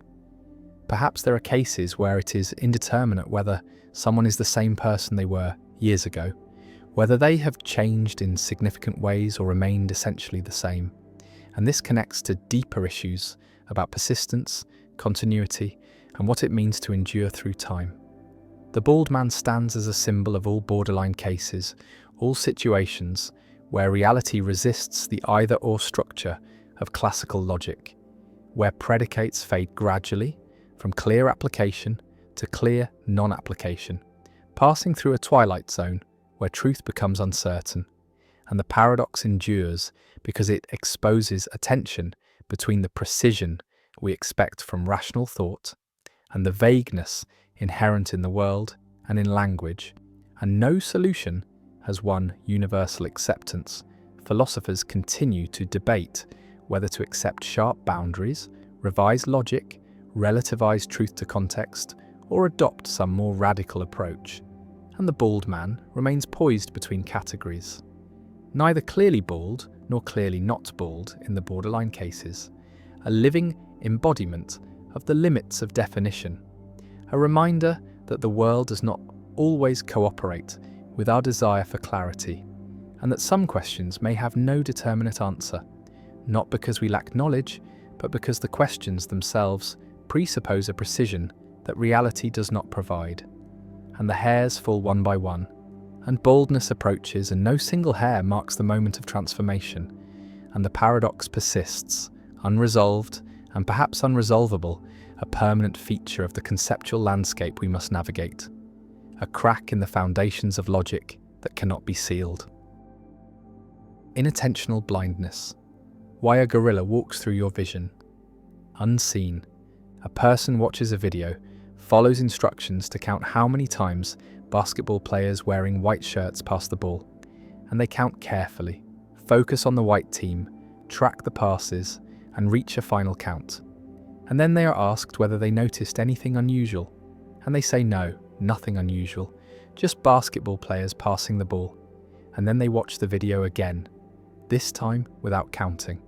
Perhaps there are cases where it is indeterminate whether someone is the same person they were years ago, whether they have changed in significant ways or remained essentially the same. And this connects to deeper issues about persistence, continuity, and what it means to endure through time. The bald man stands as a symbol of all borderline cases, all situations where reality resists the either-or structure of classical logic, where predicates fade gradually from clear application to clear non-application, passing through a twilight zone where truth becomes uncertain, and the paradox endures because it exposes a tension between the precision we expect from rational thought and the vagueness inherent in the world and in language, and no solution has won universal acceptance, philosophers continue to debate whether to accept sharp boundaries, revise logic, relativize truth to context, or adopt some more radical approach. And the bald man remains poised between categories. Neither clearly bald nor clearly not bald in the borderline cases, a living embodiment of the limits of definition, a reminder that the world does not always cooperate with our desire for clarity, and that some questions may have no determinate answer, not because we lack knowledge, but because the questions themselves presuppose a precision that reality does not provide. And the hairs fall one by one, and baldness approaches, and no single hair marks the moment of transformation, and the paradox persists, unresolved and perhaps unresolvable, a permanent feature of the conceptual landscape we must navigate, a crack in the foundations of logic that cannot be sealed. Inattentional blindness. Why a gorilla walks through your vision. Unseen. A person watches a video, follows instructions to count how many times basketball players wearing white shirts pass the ball, and they count carefully, focus on the white team, track the passes, and reach a final count. And then they are asked whether they noticed anything unusual, and they say no, nothing unusual, just basketball players passing the ball. And then they watch the video again, this time without counting,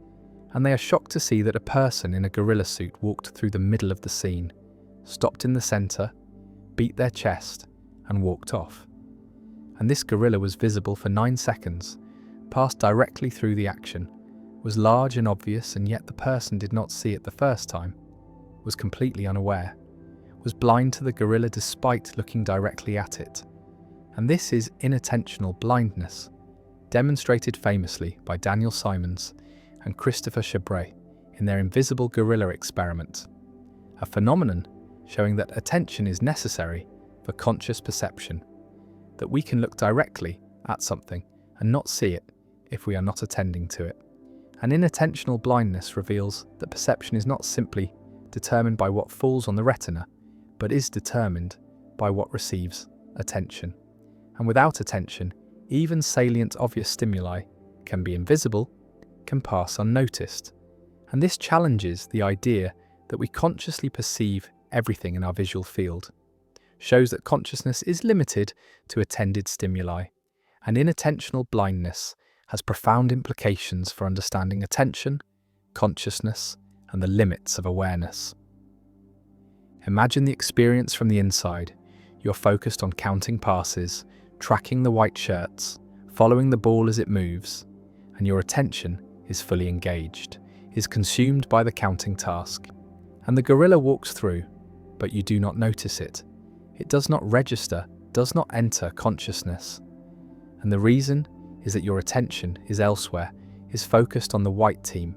and they are shocked to see that a person in a gorilla suit walked through the middle of the scene, stopped in the center, beat their chest, and walked off. And this gorilla was visible for 9 seconds, passed directly through the action, was large and obvious, and yet the person did not see it the first time, was completely unaware, was blind to the gorilla despite looking directly at it. And this is inattentional blindness, demonstrated famously by Daniel Simons and Christopher Chabray in their invisible gorilla experiment, a phenomenon showing that attention is necessary for conscious perception, that we can look directly at something and not see it if we are not attending to it. And inattentional blindness reveals that perception is not simply determined by what falls on the retina, but is determined by what receives attention. And without attention, even salient obvious stimuli can be invisible, can pass unnoticed. And this challenges the idea that we consciously perceive everything in our visual field, shows that consciousness is limited to attended stimuli, and inattentional blindness has profound implications for understanding attention, consciousness, and the limits of awareness. Imagine the experience from the inside. You're focused on counting passes, tracking the white shirts, following the ball as it moves, and your attention is fully engaged, is consumed by the counting task. And the gorilla walks through, but you do not notice it. It does not register, does not enter consciousness. And the reason is that your attention is elsewhere, is focused on the white team.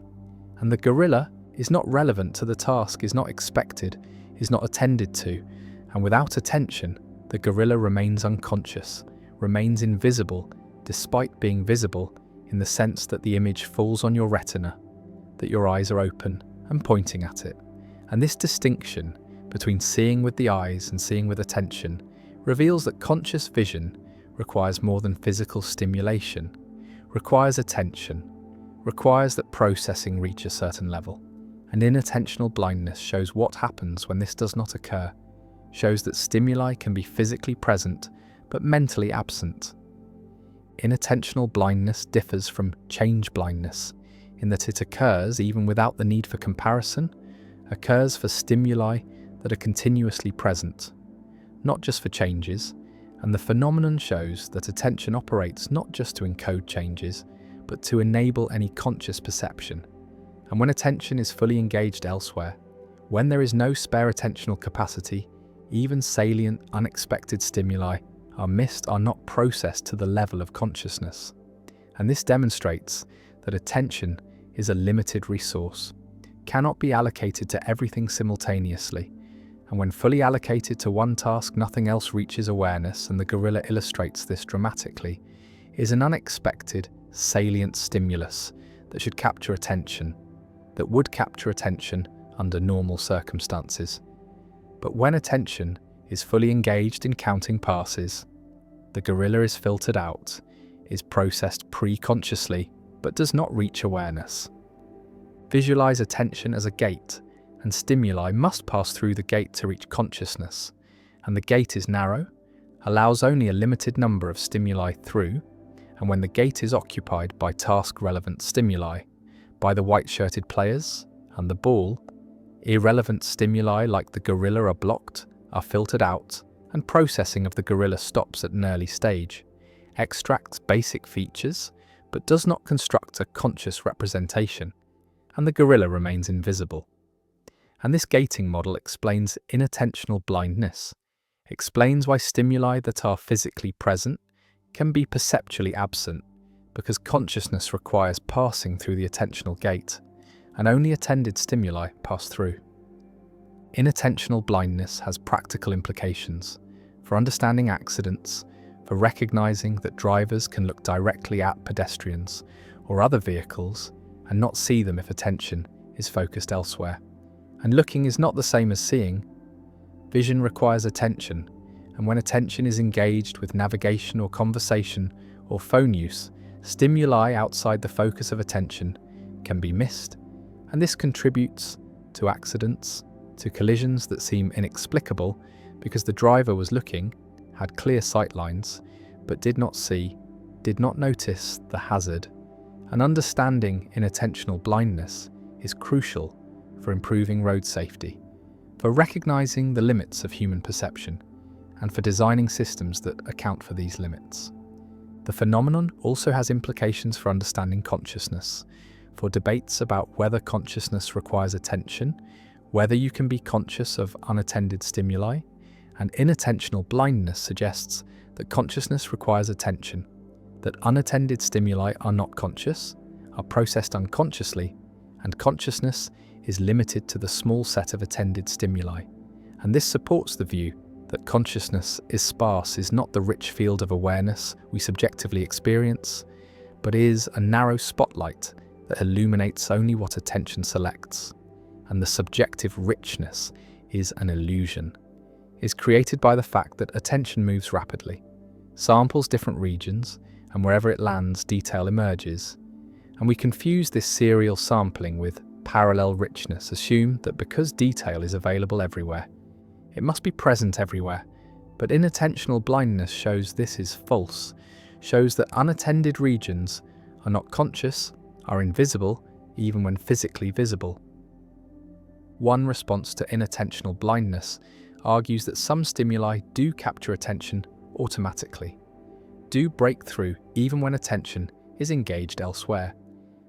And the gorilla is not relevant to the task, is not expected, is not attended to. And without attention, the gorilla remains unconscious, remains invisible, despite being visible in the sense that the image falls on your retina, that your eyes are open and pointing at it. And this distinction between seeing with the eyes and seeing with attention reveals that conscious vision requires more than physical stimulation, requires attention, requires that processing reach a certain level. And inattentional blindness shows what happens when this does not occur, shows that stimuli can be physically present but mentally absent. Inattentional blindness differs from change blindness in that it occurs even without the need for comparison, occurs for stimuli that are continuously present, not just for changes, and the phenomenon shows that attention operates not just to encode changes, but to enable any conscious perception. And when attention is fully engaged elsewhere, when there is no spare attentional capacity, even salient, unexpected stimuli are missed, are not processed to the level of consciousness. And this demonstrates that attention is a limited resource, cannot be allocated to everything simultaneously, and when fully allocated to one task, nothing else reaches awareness, and the gorilla illustrates this dramatically, is an unexpected, salient stimulus that should capture attention, that would capture attention under normal circumstances. But when attention is fully engaged in counting passes, the gorilla is filtered out, is processed pre-consciously but does not reach awareness. Visualize attention as a gate, and stimuli must pass through the gate to reach consciousness, and the gate is narrow, allows only a limited number of stimuli through, and when the gate is occupied by task-relevant stimuli, by the white-shirted players and the ball, irrelevant stimuli like the gorilla are blocked, are filtered out, and processing of the gorilla stops at an early stage, extracts basic features, but does not construct a conscious representation, and the gorilla remains invisible. And this gating model explains inattentional blindness, explains why stimuli that are physically present can be perceptually absent, because consciousness requires passing through the attentional gate, and only attended stimuli pass through. Inattentional blindness has practical implications for understanding accidents, for recognizing that drivers can look directly at pedestrians or other vehicles and not see them if attention is focused elsewhere. And looking is not the same as seeing. Vision requires attention, and when attention is engaged with navigation or conversation or phone use, stimuli outside the focus of attention can be missed, and this contributes to accidents, to collisions that seem inexplicable because the driver was looking, had clear sight lines, but did not see, did not notice the hazard. And understanding inattentional blindness is crucial for improving road safety, for recognizing the limits of human perception, and for designing systems that account for these limits. The phenomenon also has implications for understanding consciousness, for debates about whether consciousness requires attention, whether you can be conscious of unattended stimuli, and inattentional blindness suggests that consciousness requires attention, that unattended stimuli are not conscious, are processed unconsciously, and consciousness is limited to the small set of attended stimuli. And this supports the view that consciousness is sparse, is not the rich field of awareness we subjectively experience, but is a narrow spotlight that illuminates only what attention selects. And the subjective richness is an illusion, is created by the fact that attention moves rapidly, samples different regions, and wherever it lands, detail emerges. And we confuse this serial sampling with parallel richness, assume that because detail is available everywhere, it must be present everywhere. But inattentional blindness shows this is false, shows that unattended regions are not conscious, are invisible, even when physically visible. One response to inattentional blindness argues that some stimuli do capture attention automatically, do break through even when attention is engaged elsewhere,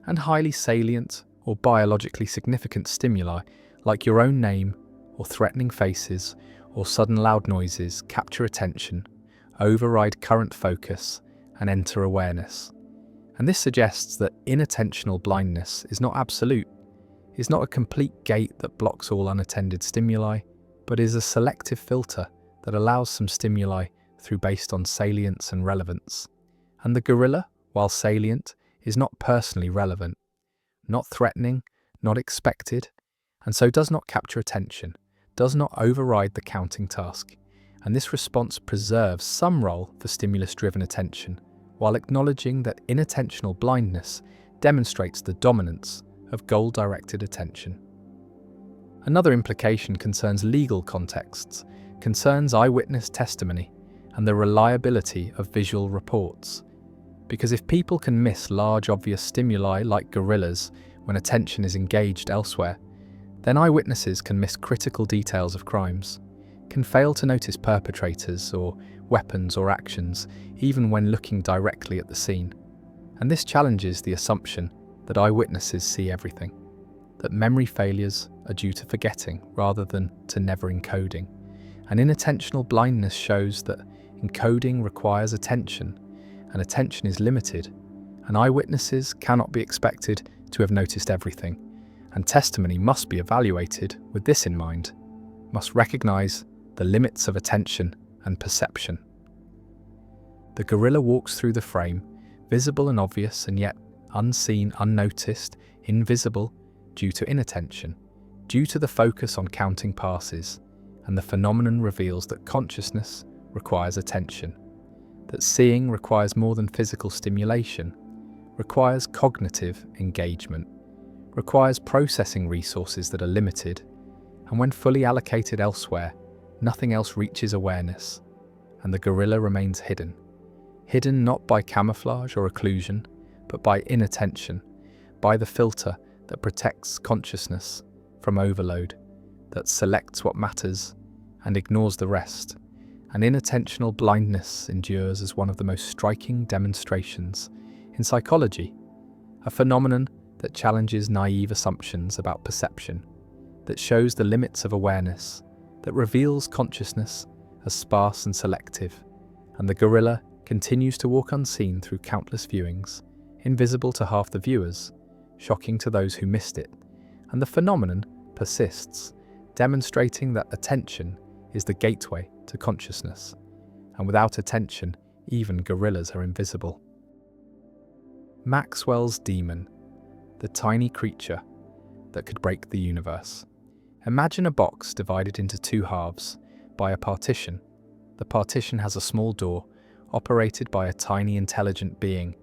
and highly salient or biologically significant stimuli like your own name or threatening faces or sudden loud noises capture attention, override current focus, and enter awareness. And this suggests that inattentional blindness is not absolute, is not a complete gate that blocks all unattended stimuli, but is a selective filter that allows some stimuli through based on salience and relevance. And the gorilla, while salient, is not personally relevant, not threatening, not expected, and so does not capture attention, does not override the counting task. And this response preserves some role for stimulus-driven attention, while acknowledging that inattentional blindness demonstrates the dominance of goal-directed attention. Another implication concerns legal contexts, concerns eyewitness testimony, and the reliability of visual reports. Because if people can miss large obvious stimuli like gorillas when attention is engaged elsewhere, then eyewitnesses can miss critical details of crimes, can fail to notice perpetrators or weapons or actions even when looking directly at the scene. And this challenges the assumption that eyewitnesses see everything, that memory failures are due to forgetting rather than to never encoding. And inattentional blindness shows that encoding requires attention, and attention is limited, and eyewitnesses cannot be expected to have noticed everything, and testimony must be evaluated with this in mind, must recognize the limits of attention and perception. The gorilla walks through the frame, visible and obvious, and yet unseen, unnoticed, invisible, due to inattention, due to the focus on counting passes, and the phenomenon reveals that consciousness requires attention. that seeing requires more than physical stimulation, requires cognitive engagement, requires processing resources that are limited, and when fully allocated elsewhere, nothing else reaches awareness, and the gorilla remains hidden. Hidden not by camouflage or occlusion, but by inattention, by the filter that protects consciousness from overload, that selects what matters and ignores the rest. And inattentional blindness endures as one of the most striking demonstrations in psychology, a phenomenon that challenges naive assumptions about perception, that shows the limits of awareness, that reveals consciousness as sparse and selective, and the gorilla continues to walk unseen through countless viewings, invisible to half the viewers, shocking to those who missed it, and the phenomenon persists, demonstrating that attention is the gateway to consciousness, and without attention, even gorillas are invisible. Maxwell's demon, the tiny creature that could break the universe. Imagine a box divided into two halves by a partition. The partition has a small door, operated by a tiny intelligent being,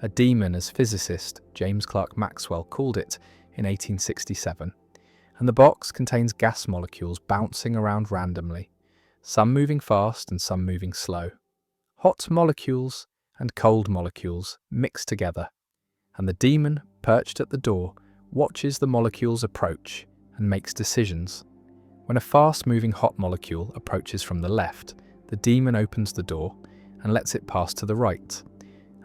a demon as physicist James Clerk Maxwell called it in 1867, and the box contains gas molecules bouncing around randomly, some moving fast and some moving slow. Hot molecules and cold molecules mix together, and the demon, perched at the door, watches the molecules approach and makes decisions. When a fast-moving hot molecule approaches from the left, the demon opens the door and lets it pass to the right.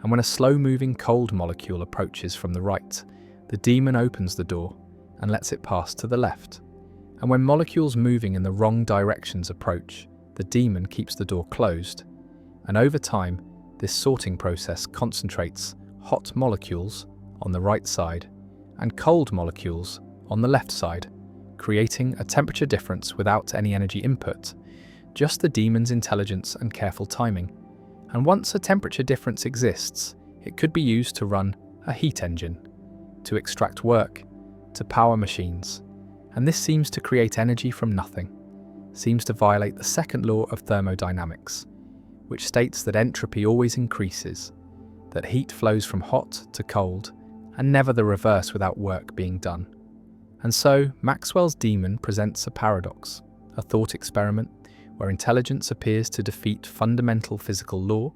And when a slow-moving cold molecule approaches from the right, the demon opens the door and lets it pass to the left. And when molecules moving in the wrong directions approach, the demon keeps the door closed. And over time, this sorting process concentrates hot molecules on the right side and cold molecules on the left side, creating a temperature difference without any energy input, just the demon's intelligence and careful timing. And once a temperature difference exists, it could be used to run a heat engine, to extract work, to power machines. And this seems to create energy from nothing, seems to violate the second law of thermodynamics, which states that entropy always increases, that heat flows from hot to cold, and never the reverse without work being done. And so, Maxwell's demon presents a paradox, a thought experiment, where intelligence appears to defeat fundamental physical law,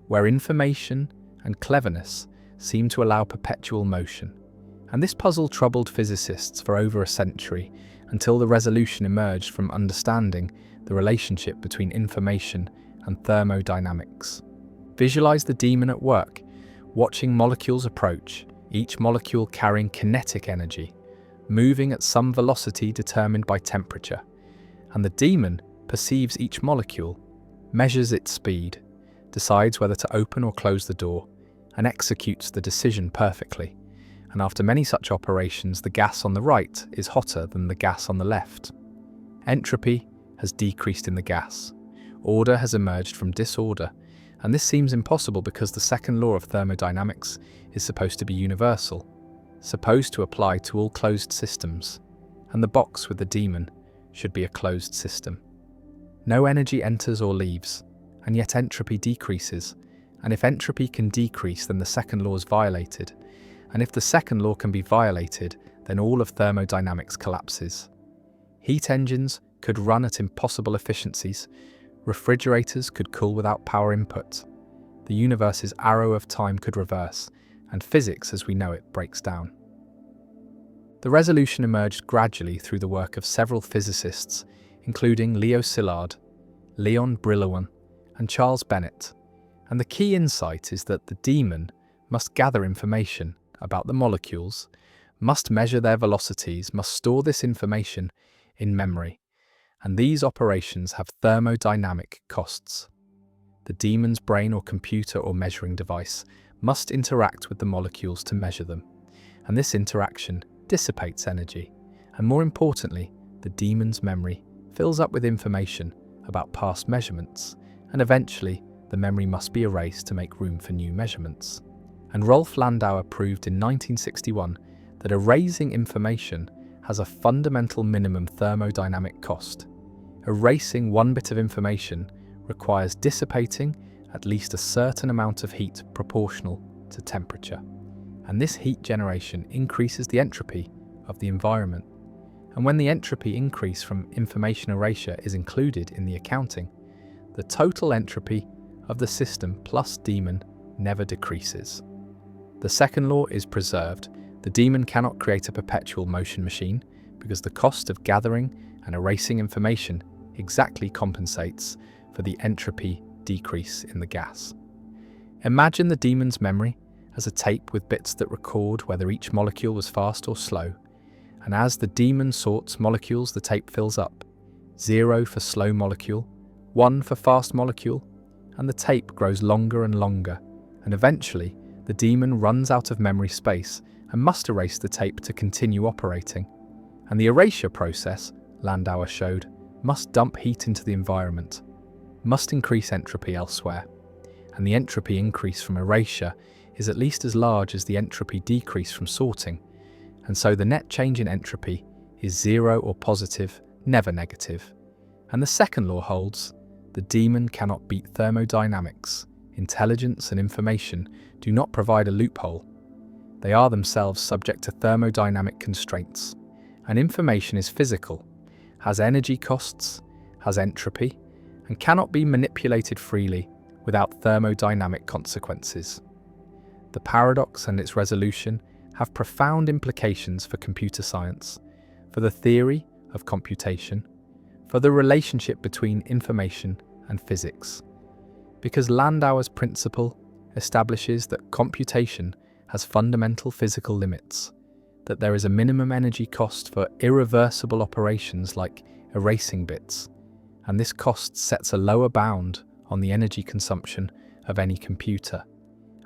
where information and cleverness seem to allow perpetual motion. And this puzzle troubled physicists for over a century, until the resolution emerged from understanding the relationship between information and thermodynamics. Visualize the demon at work, watching molecules approach, each molecule carrying kinetic energy, moving at some velocity determined by temperature. And the demon perceives each molecule, measures its speed, decides whether to open or close the door, and executes the decision perfectly. And after many such operations, the gas on the right is hotter than the gas on the left. Entropy has decreased in the gas. Order has emerged from disorder, and this seems impossible because the second law of thermodynamics is supposed to be universal, supposed to apply to all closed systems, and the box with the demon should be a closed system. No energy enters or leaves, and yet entropy decreases, and if entropy can decrease, then the second law is violated. And if the second law can be violated, then all of thermodynamics collapses. Heat engines could run at impossible efficiencies. Refrigerators could cool without power input. The universe's arrow of time could reverse, and physics as we know it breaks down. The resolution emerged gradually through the work of several physicists, including Leo Szilard, Leon Brillouin, and Charles Bennett. And the key insight is that the demon must gather information about the molecules, must measure their velocities, must store this information in memory, and these operations have thermodynamic costs. The demon's brain or computer or measuring device must interact with the molecules to measure them, and this interaction dissipates energy, and more importantly, the demon's memory fills up with information about past measurements, and eventually the memory must be erased to make room for new measurements. And Rolf Landauer proved in 1961 that erasing information has a fundamental minimum thermodynamic cost. Erasing one bit of information requires dissipating at least a certain amount of heat proportional to temperature. And this heat generation increases the entropy of the environment. And when the entropy increase from information erasure is included in the accounting, the total entropy of the system plus daemon never decreases. The second law is preserved. The daemon cannot create a perpetual motion machine because the cost of gathering and erasing information exactly compensates for the entropy decrease in the gas. Imagine the daemon's memory as a tape with bits that record whether each molecule was fast or slow, and as the daemon sorts molecules, the tape fills up. 0 for slow molecule, 1 for fast molecule, and the tape grows longer and longer, and eventually the daemon runs out of memory space and must erase the tape to continue operating. And the erasure process, Landauer showed, must dump heat into the environment, must increase entropy elsewhere. And the entropy increase from erasure is at least as large as the entropy decrease from sorting, and so the net change in entropy is 0 or positive, never negative. And the second law holds: the daemon cannot beat thermodynamics. Intelligence and information do not provide a loophole. They are themselves subject to thermodynamic constraints. And information is physical, has energy costs, has entropy, and cannot be manipulated freely without thermodynamic consequences. The paradox and its resolution have profound implications for computer science, for the theory of computation, for the relationship between information and physics. Because Landauer's principle establishes that computation has fundamental physical limits, that there is a minimum energy cost for irreversible operations like erasing bits, and this cost sets a lower bound on the energy consumption of any computer.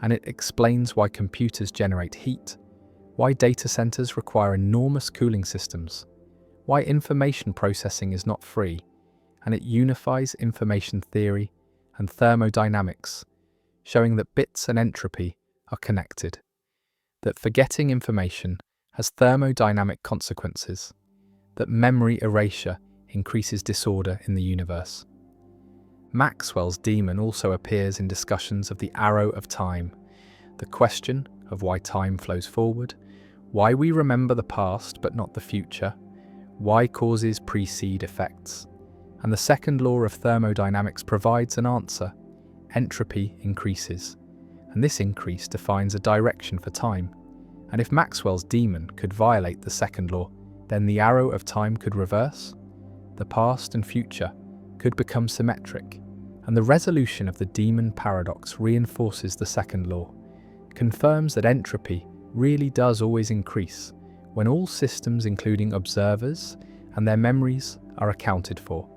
And it explains why computers generate heat, why data centers require enormous cooling systems, why information processing is not free, and it unifies information theory and thermodynamics, showing that bits and entropy are connected, that forgetting information has thermodynamic consequences, that memory erasure increases disorder in the universe. Maxwell's daemon also appears in discussions of the arrow of time, the question of why time flows forward, why we remember the past but not the future, why causes precede effects. And the second law of thermodynamics provides an answer: entropy increases, and this increase defines a direction for time. And if Maxwell's daemon could violate the second law, then the arrow of time could reverse, the past and future could become symmetric, and the resolution of the daemon paradox reinforces the second law, confirms that entropy really does always increase when all systems, including observers and their memories, are accounted for.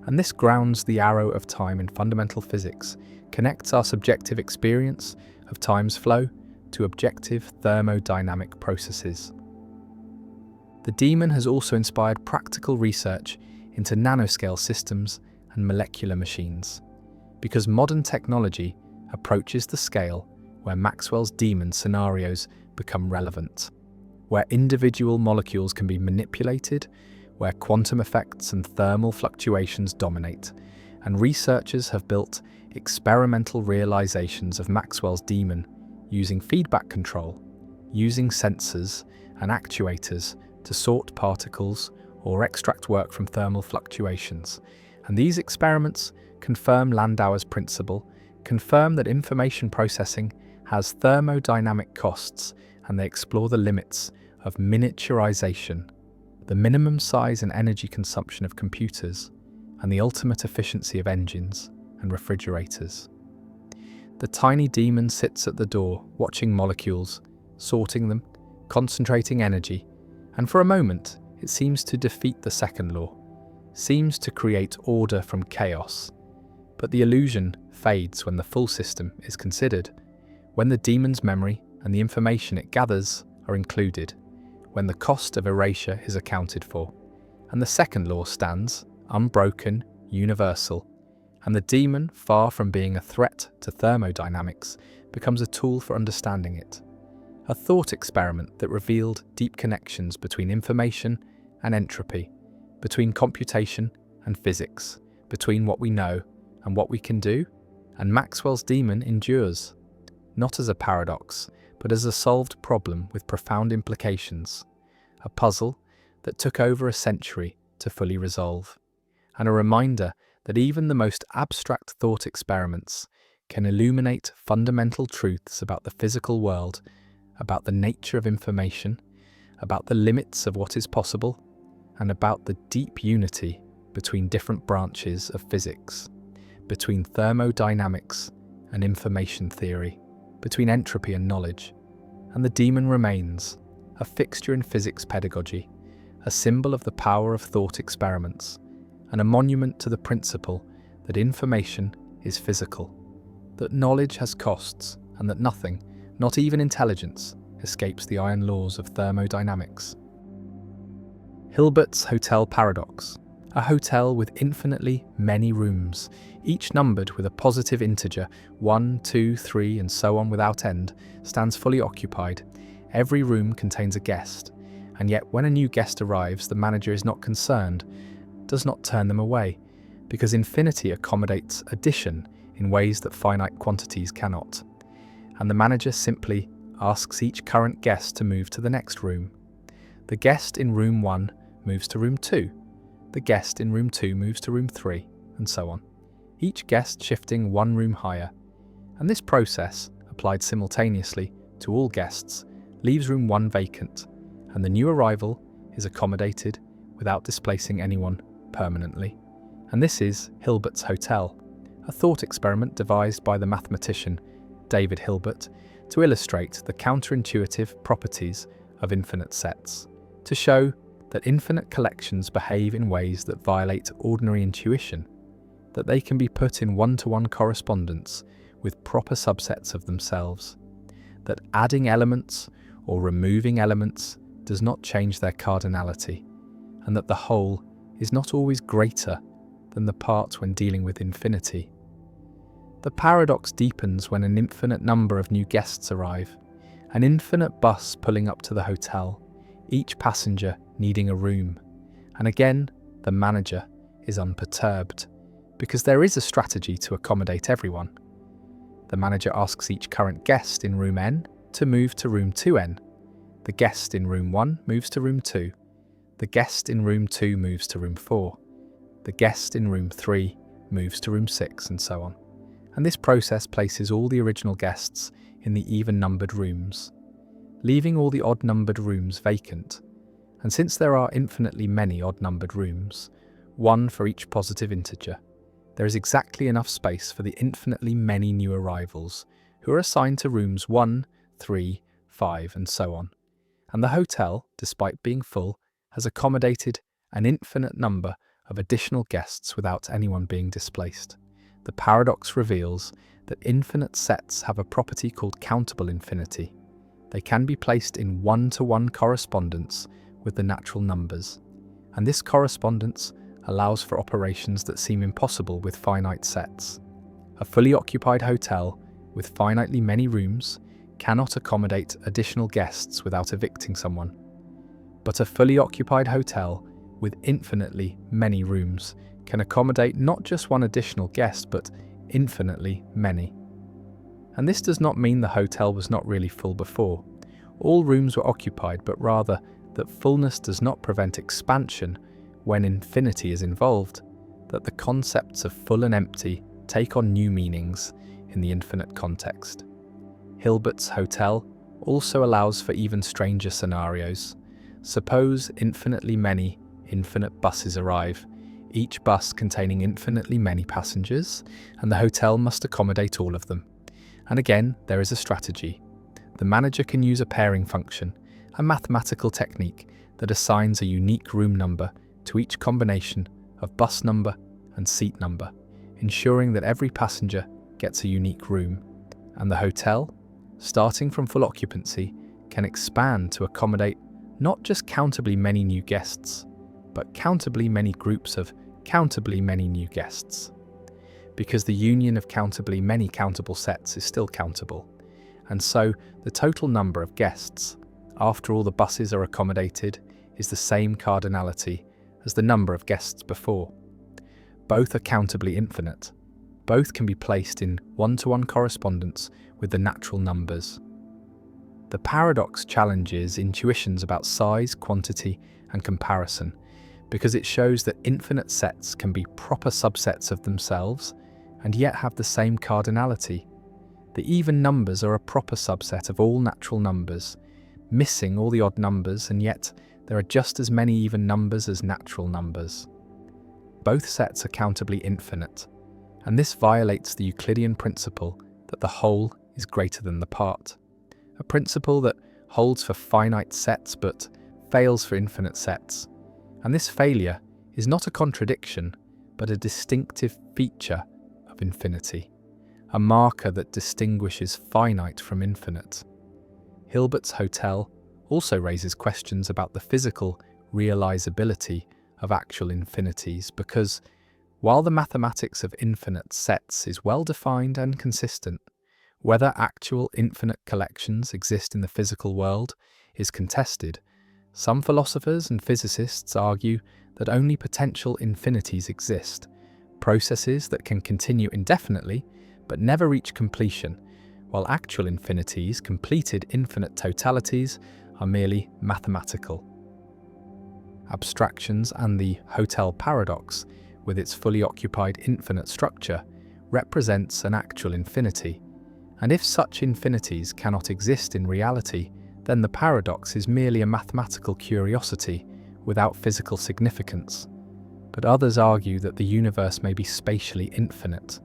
And this grounds the arrow of time in fundamental physics, connects our subjective experience of time's flow to objective thermodynamic processes. The daemon has also inspired practical research into nanoscale systems and molecular machines, because modern technology approaches the scale where Maxwell's daemon scenarios become relevant, where individual molecules can be manipulated, where quantum effects and thermal fluctuations dominate, and researchers have built experimental realizations of Maxwell's daemon using feedback control, using sensors and actuators to sort particles or extract work from thermal fluctuations. And these experiments confirm Landauer's principle, confirm that information processing has thermodynamic costs, and they explore the limits of miniaturization, the minimum size and energy consumption of computers, and the ultimate efficiency of engines and refrigerators. The tiny daemon sits at the door, watching molecules, sorting them, concentrating energy, and for a moment it seems to defeat the second law, seems to create order from chaos. But the illusion fades when the full system is considered, when the daemon's memory and the information it gathers are included, when the cost of erasure is accounted for, and the second law stands, unbroken, universal, and the daemon, far from being a threat to thermodynamics, becomes a tool for understanding it. A thought experiment that revealed deep connections between information and entropy, between computation and physics, between what we know and what we can do, and Maxwell's demon endures, not as a paradox, but as a solved problem with profound implications, a puzzle that took over a century to fully resolve, and a reminder that even the most abstract thought experiments can illuminate fundamental truths about the physical world, about the nature of information, about the limits of what is possible, and about the deep unity between different branches of physics, between thermodynamics and information theory, between entropy and knowledge. And the demon remains, a fixture in physics pedagogy, a symbol of the power of thought experiments, and a monument to the principle that information is physical, that knowledge has costs, and that nothing, not even intelligence, escapes the iron laws of thermodynamics. Hilbert's Hotel Paradox. A hotel with infinitely many rooms, each numbered with a positive integer, 1, 2, 3, and so on without end, stands fully occupied. Every room contains a guest, and yet when a new guest arrives, the manager is not concerned, does not turn them away, because infinity accommodates addition in ways that finite quantities cannot. And the manager simply asks each current guest to move to the next room. The guest in room 1 moves to room 2. The guest in room 2 moves to room 3, and so on, each guest shifting one room higher. And this process, applied simultaneously to all guests, leaves room 1 vacant, and the new arrival is accommodated without displacing anyone permanently. And this is Hilbert's Hotel, a thought experiment devised by the mathematician David Hilbert to illustrate the counterintuitive properties of infinite sets, to show that infinite collections behave in ways that violate ordinary intuition, that they can be put in one-to-one correspondence with proper subsets of themselves, that adding elements or removing elements does not change their cardinality, and that the whole is not always greater than the part when dealing with infinity. The paradox deepens when an infinite number of new guests arrive, an infinite bus pulling up to the hotel, each passenger needing a room. And again, the manager is unperturbed, because there is a strategy to accommodate everyone. The manager asks each current guest in room N to move to room 2N. The guest in room 1 moves to room 2. The guest in room 2 moves to room 4. The guest in room 3 moves to room 6, and so on. And this process places all the original guests in the even-numbered rooms, leaving all the odd-numbered rooms vacant. And since there are infinitely many odd-numbered rooms, one for each positive integer, there is exactly enough space for the infinitely many new arrivals, who are assigned to rooms 1, 3, 5, and so on. And the hotel, despite being full, has accommodated an infinite number of additional guests without anyone being displaced. The paradox reveals that infinite sets have a property called countable infinity. They can be placed in one-to-one correspondence with the natural numbers, and this correspondence allows for operations that seem impossible with finite sets. A fully occupied hotel with finitely many rooms cannot accommodate additional guests without evicting someone. But a fully occupied hotel with infinitely many rooms can accommodate not just one additional guest, but infinitely many. And this does not mean the hotel was not really full before. All rooms were occupied, but rather that fullness does not prevent expansion when infinity is involved, that the concepts of full and empty take on new meanings in the infinite context. Hilbert's Hotel also allows for even stranger scenarios. Suppose infinitely many infinite buses arrive, each bus containing infinitely many passengers, and the hotel must accommodate all of them. And again, there is a strategy. The manager can use a pairing function, a mathematical technique that assigns a unique room number to each combination of bus number and seat number, ensuring that every passenger gets a unique room. And the hotel, starting from full occupancy, can expand to accommodate not just countably many new guests, but countably many groups of countably many new guests. Because the union of countably many countable sets is still countable, and so the total number of guests, after all the buses are accommodated, is the same cardinality as the number of guests before. Both are countably infinite, both can be placed in one-to-one correspondence with the natural numbers. The paradox challenges intuitions about size, quantity, and comparison, because it shows that infinite sets can be proper subsets of themselves and yet have the same cardinality. The even numbers are a proper subset of all natural numbers, missing all the odd numbers, and yet there are just as many even numbers as natural numbers. Both sets are countably infinite, and this violates the Euclidean principle that the whole is greater than the part, a principle that holds for finite sets but fails for infinite sets. And this failure is not a contradiction, but a distinctive feature of infinity, a marker that distinguishes finite from infinite. Hilbert's Hotel also raises questions about the physical realizability of actual infinities, because while the mathematics of infinite sets is well defined and consistent, whether actual infinite collections exist in the physical world is contested. Some philosophers and physicists argue that only potential infinities exist, processes that can continue indefinitely but never reach completion, while actual infinities, completed infinite totalities, are merely mathematical. Abstractions and the hotel paradox, with its fully occupied infinite structure, represents an actual infinity, and if such infinities cannot exist in reality, then the paradox is merely a mathematical curiosity without physical significance. But others argue that the universe may be spatially infinite,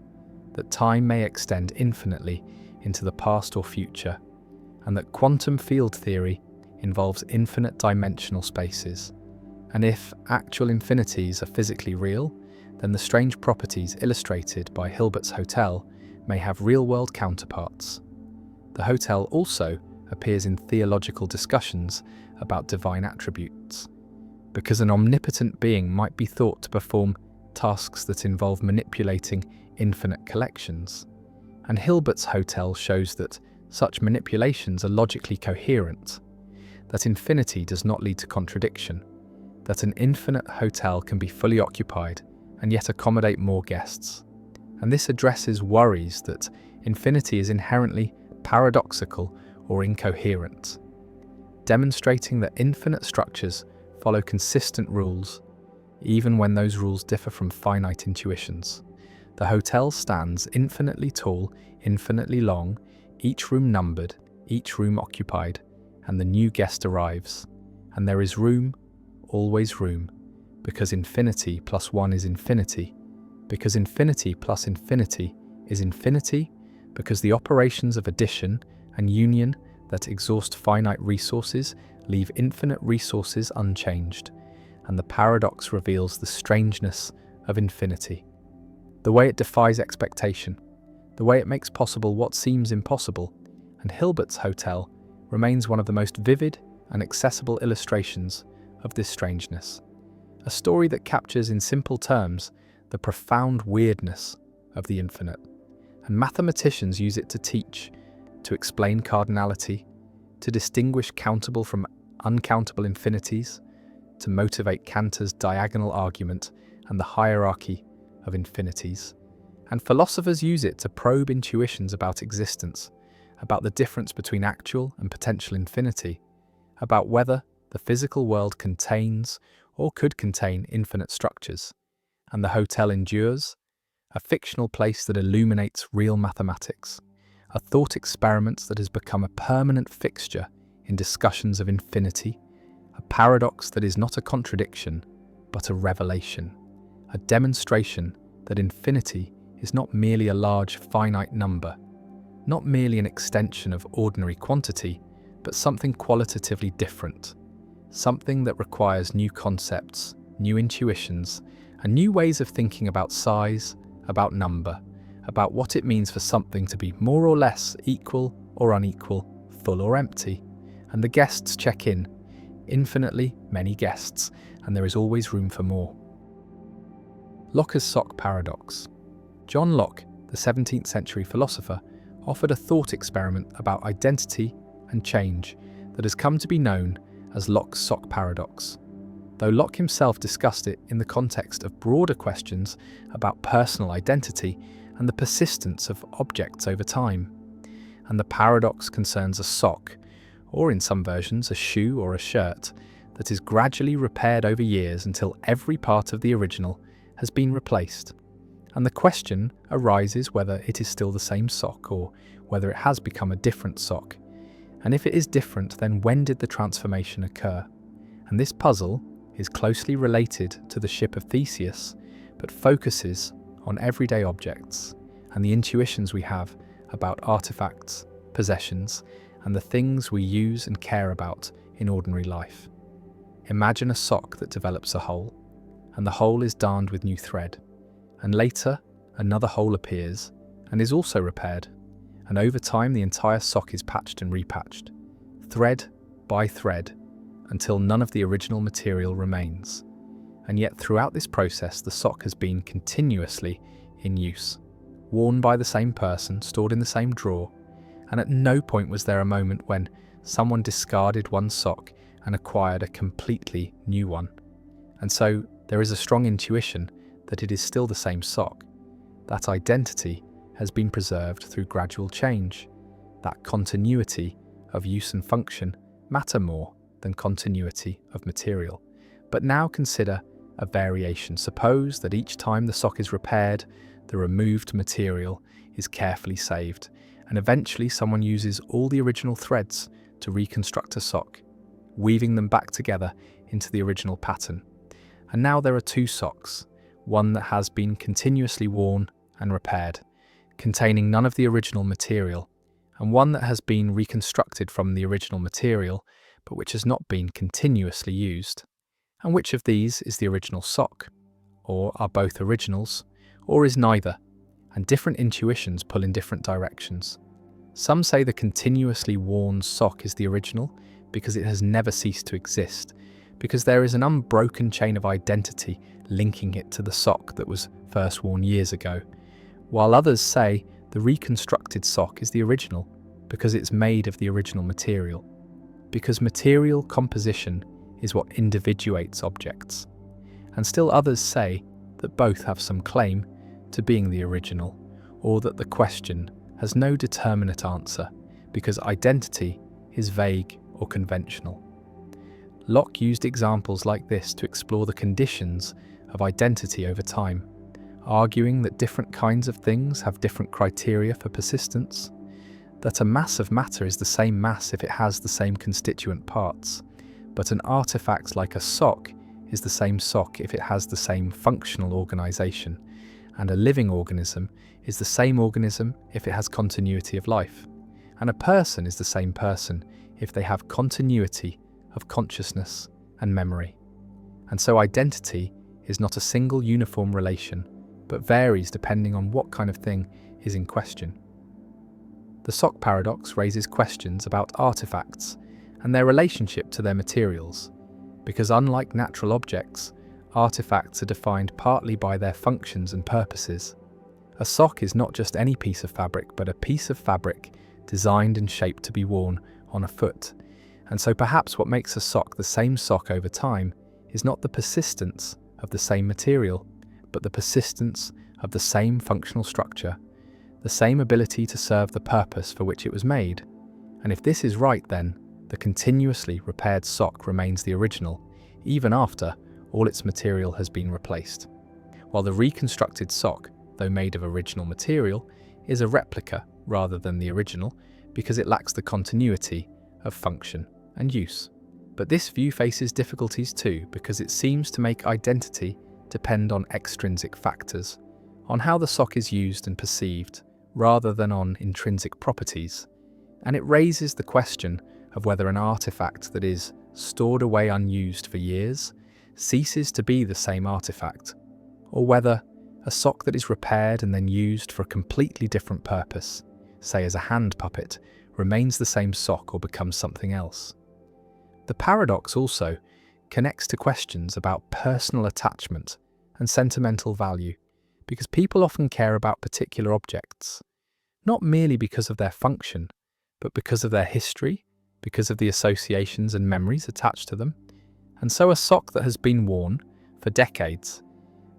that time may extend infinitely into the past or future, and that quantum field theory involves infinite dimensional spaces. And if actual infinities are physically real, then the strange properties illustrated by Hilbert's Hotel may have real-world counterparts. The hotel also appears in theological discussions about divine attributes, because an omnipotent being might be thought to perform tasks that involve manipulating infinite collections. And Hilbert's Hotel shows that such manipulations are logically coherent, that infinity does not lead to contradiction, that an infinite hotel can be fully occupied and yet accommodate more guests. And this addresses worries that infinity is inherently paradoxical or incoherent, demonstrating that infinite structures follow consistent rules, even when those rules differ from finite intuitions. The hotel stands infinitely tall, infinitely long, each room numbered, each room occupied, and the new guest arrives. And there is room, always room, because infinity plus one is infinity, because infinity plus infinity is infinity, because the operations of addition and union that exhaust finite resources leave infinite resources unchanged, and the paradox reveals the strangeness of infinity, the way it defies expectation, the way it makes possible what seems impossible, and Hilbert's Hotel remains one of the most vivid and accessible illustrations of this strangeness, a story that captures in simple terms the profound weirdness of the infinite, and mathematicians use it to teach, to explain cardinality, to distinguish countable from uncountable infinities, to motivate Cantor's diagonal argument and the hierarchy of infinities. And philosophers use it to probe intuitions about existence, about the difference between actual and potential infinity, about whether the physical world contains or could contain infinite structures. And the hotel endures, a fictional place that illuminates real mathematics, a thought experiment that has become a permanent fixture in discussions of infinity, a paradox that is not a contradiction, but a revelation, a demonstration that infinity is not merely a large finite number, not merely an extension of ordinary quantity, but something qualitatively different, something that requires new concepts, new intuitions, and new ways of thinking about size, about number, about what it means for something to be more or less equal or unequal, full or empty. And the guests check in, infinitely many guests, and there is always room for more. Locke's sock paradox. John Locke, the 17th century philosopher, offered a thought experiment about identity and change that has come to be known as Locke's sock paradox. Though Locke himself discussed it in the context of broader questions about personal identity and the persistence of objects over time. And the paradox concerns a sock, or in some versions a shoe or a shirt, that is gradually repaired over years until every part of the original has been replaced. And the question arises whether it is still the same sock or whether it has become a different sock. And if it is different, then when did the transformation occur? And this puzzle is closely related to the ship of Theseus, but focuses on everyday objects and the intuitions we have about artifacts, possessions, and the things we use and care about in ordinary life. Imagine a sock that develops a hole, and the hole is darned with new thread, and later another hole appears and is also repaired, and over time the entire sock is patched and repatched, thread by thread, until none of the original material remains. And yet throughout this process the sock has been continuously in use, worn by the same person, stored in the same drawer, and at no point was there a moment when someone discarded one sock and acquired a completely new one. And so there is a strong intuition that it is still the same sock. That identity has been preserved through gradual change. That continuity of use and function matter more than continuity of material. But now consider a variation. Suppose that each time the sock is repaired, the removed material is carefully saved, and eventually someone uses all the original threads to reconstruct a sock, weaving them back together into the original pattern. And now there are two socks, one that has been continuously worn and repaired, containing none of the original material, and one that has been reconstructed from the original material, but which has not been continuously used. And which of these is the original sock? Or are both originals? Or is neither? And different intuitions pull in different directions. Some say the continuously worn sock is the original because it has never ceased to exist, because there is an unbroken chain of identity linking it to the sock that was first worn years ago, while others say the reconstructed sock is the original because it's made of the original material, because material composition is what individuates objects. And still others say that both have some claim to being the original, or that the question has no determinate answer because identity is vague or conventional. Locke used examples like this to explore the conditions of identity over time, arguing that different kinds of things have different criteria for persistence, that a mass of matter is the same mass if it has the same constituent parts, but an artifact like a sock is the same sock if it has the same functional organization, and a living organism is the same organism if it has continuity of life, and a person is the same person if they have continuity of consciousness and memory. And so identity is not a single uniform relation, but varies depending on what kind of thing is in question. The sock paradox raises questions about artifacts and their relationship to their materials, because unlike natural objects, artifacts are defined partly by their functions and purposes. A sock is not just any piece of fabric, but a piece of fabric designed and shaped to be worn on a foot. And so perhaps what makes a sock the same sock over time is not the persistence of the same material, but the persistence of the same functional structure, the same ability to serve the purpose for which it was made. And if this is right, then the continuously repaired sock remains the original, even after all its material has been replaced, while the reconstructed sock, though made of original material, is a replica rather than the original because it lacks the continuity of function and use. But this view faces difficulties too, because it seems to make identity depend on extrinsic factors, on how the sock is used and perceived, rather than on intrinsic properties. And it raises the question of whether an artifact that is stored away unused for years ceases to be the same artifact, or whether a sock that is repaired and then used for a completely different purpose, say as a hand puppet, remains the same sock or becomes something else. The paradox also connects to questions about personal attachment and sentimental value, because people often care about particular objects, not merely because of their function, but because of their history, because of the associations and memories attached to them. And so a sock that has been worn for decades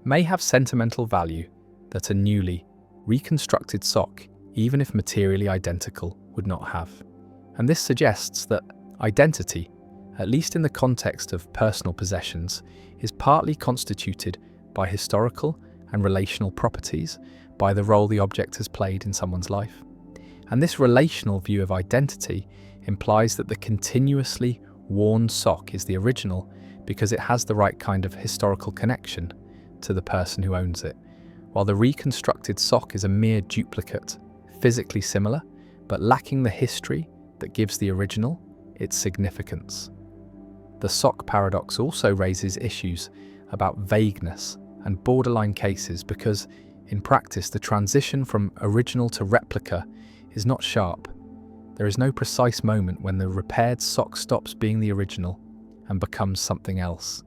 may have sentimental value that a newly reconstructed sock, even if materially identical, would not have. And this suggests that identity, at least in the context of personal possessions, is partly constituted by historical and relational properties, by the role the object has played in someone's life. And this relational view of identity implies that the continuously worn sock is the original because it has the right kind of historical connection to the person who owns it, while the reconstructed sock is a mere duplicate, physically similar, but lacking the history that gives the original its significance. The sock paradox also raises issues about vagueness and borderline cases because, in practice, the transition from original to replica is not sharp. There is no precise moment when the repaired sock stops being the original and becomes something else.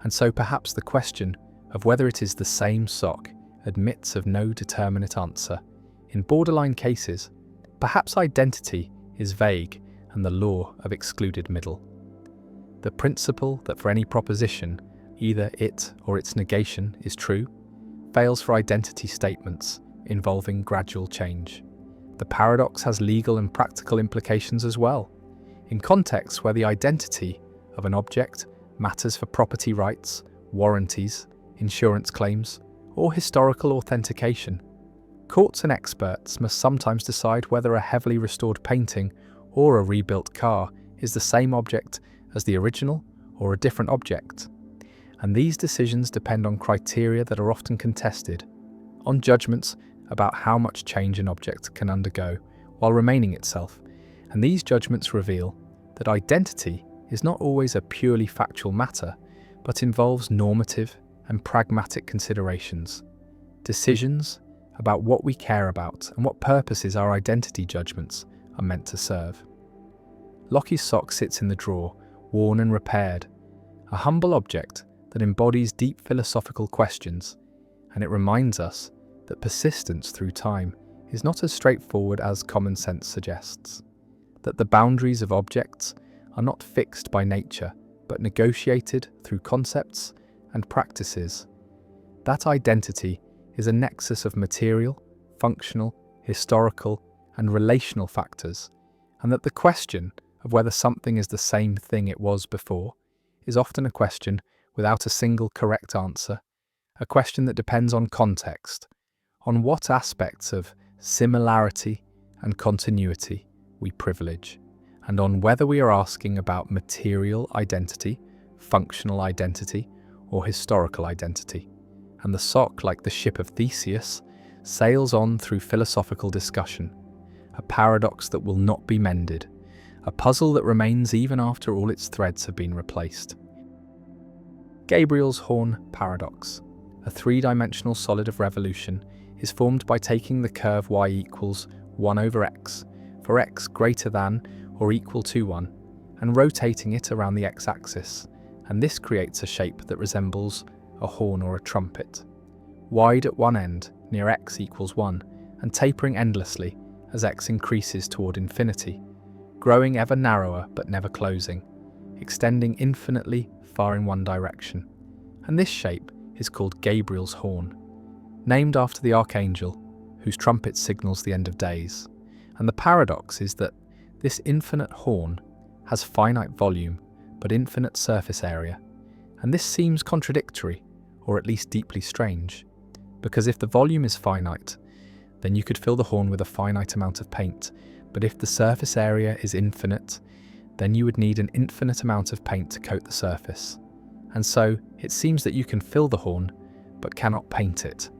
And so perhaps the question of whether it is the same sock admits of no determinate answer. In borderline cases, perhaps identity is vague and the law of excluded middle. The principle that for any proposition, either it or its negation is true, fails for identity statements involving gradual change. The paradox has legal and practical implications as well. In contexts where the identity of an object matters for property rights, warranties, insurance claims, or historical authentication, courts and experts must sometimes decide whether a heavily restored painting or a rebuilt car is the same object as the original or a different object. And these decisions depend on criteria that are often contested, on judgments about how much change an object can undergo while remaining itself. And these judgments reveal that identity is not always a purely factual matter, but involves normative and pragmatic considerations, decisions about what we care about and what purposes our identity judgments are meant to serve. Lockie's sock sits in the drawer, worn and repaired, a humble object that embodies deep philosophical questions, and it reminds us that persistence through time is not as straightforward as common sense suggests, that the boundaries of objects are not fixed by nature, but negotiated through concepts and practices. That identity is a nexus of material, functional, historical, and relational factors, and that the question of whether something is the same thing it was before is often a question without a single correct answer, a question that depends on context, on what aspects of similarity and continuity we privilege, and on whether we are asking about material identity, functional identity, or historical identity. And the sock, like the ship of Theseus, sails on through philosophical discussion, a paradox that will not be mended, a puzzle that remains even after all its threads have been replaced. Gabriel's horn paradox, a three-dimensional solid of revolution, is formed by taking the curve y equals 1 over x, for x greater than or equal to 1, and rotating it around the x-axis, and this creates a shape that resembles a horn or a trumpet, wide at one end near x equals 1, and tapering endlessly as x increases toward infinity, growing ever narrower but never closing, extending infinitely far in one direction. And this shape is called Gabriel's horn, named after the archangel whose trumpet signals the end of days. And the paradox is that this infinite horn has finite volume but infinite surface area. And this seems contradictory, or at least deeply strange, because if the volume is finite, then you could fill the horn with a finite amount of paint, but if the surface area is infinite, then you would need an infinite amount of paint to coat the surface. And so it seems that you can fill the horn, but cannot paint it.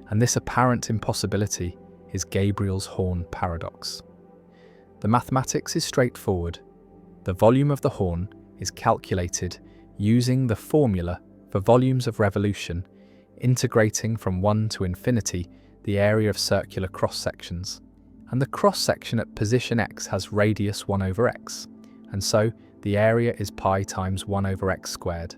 And this apparent impossibility is Gabriel's horn paradox. The mathematics is straightforward. The volume of the horn is calculated using the formula for volumes of revolution, integrating from 1 to infinity the area of circular cross-sections. And the cross-section at position x has radius 1 over x, and so the area is pi times 1 over x squared.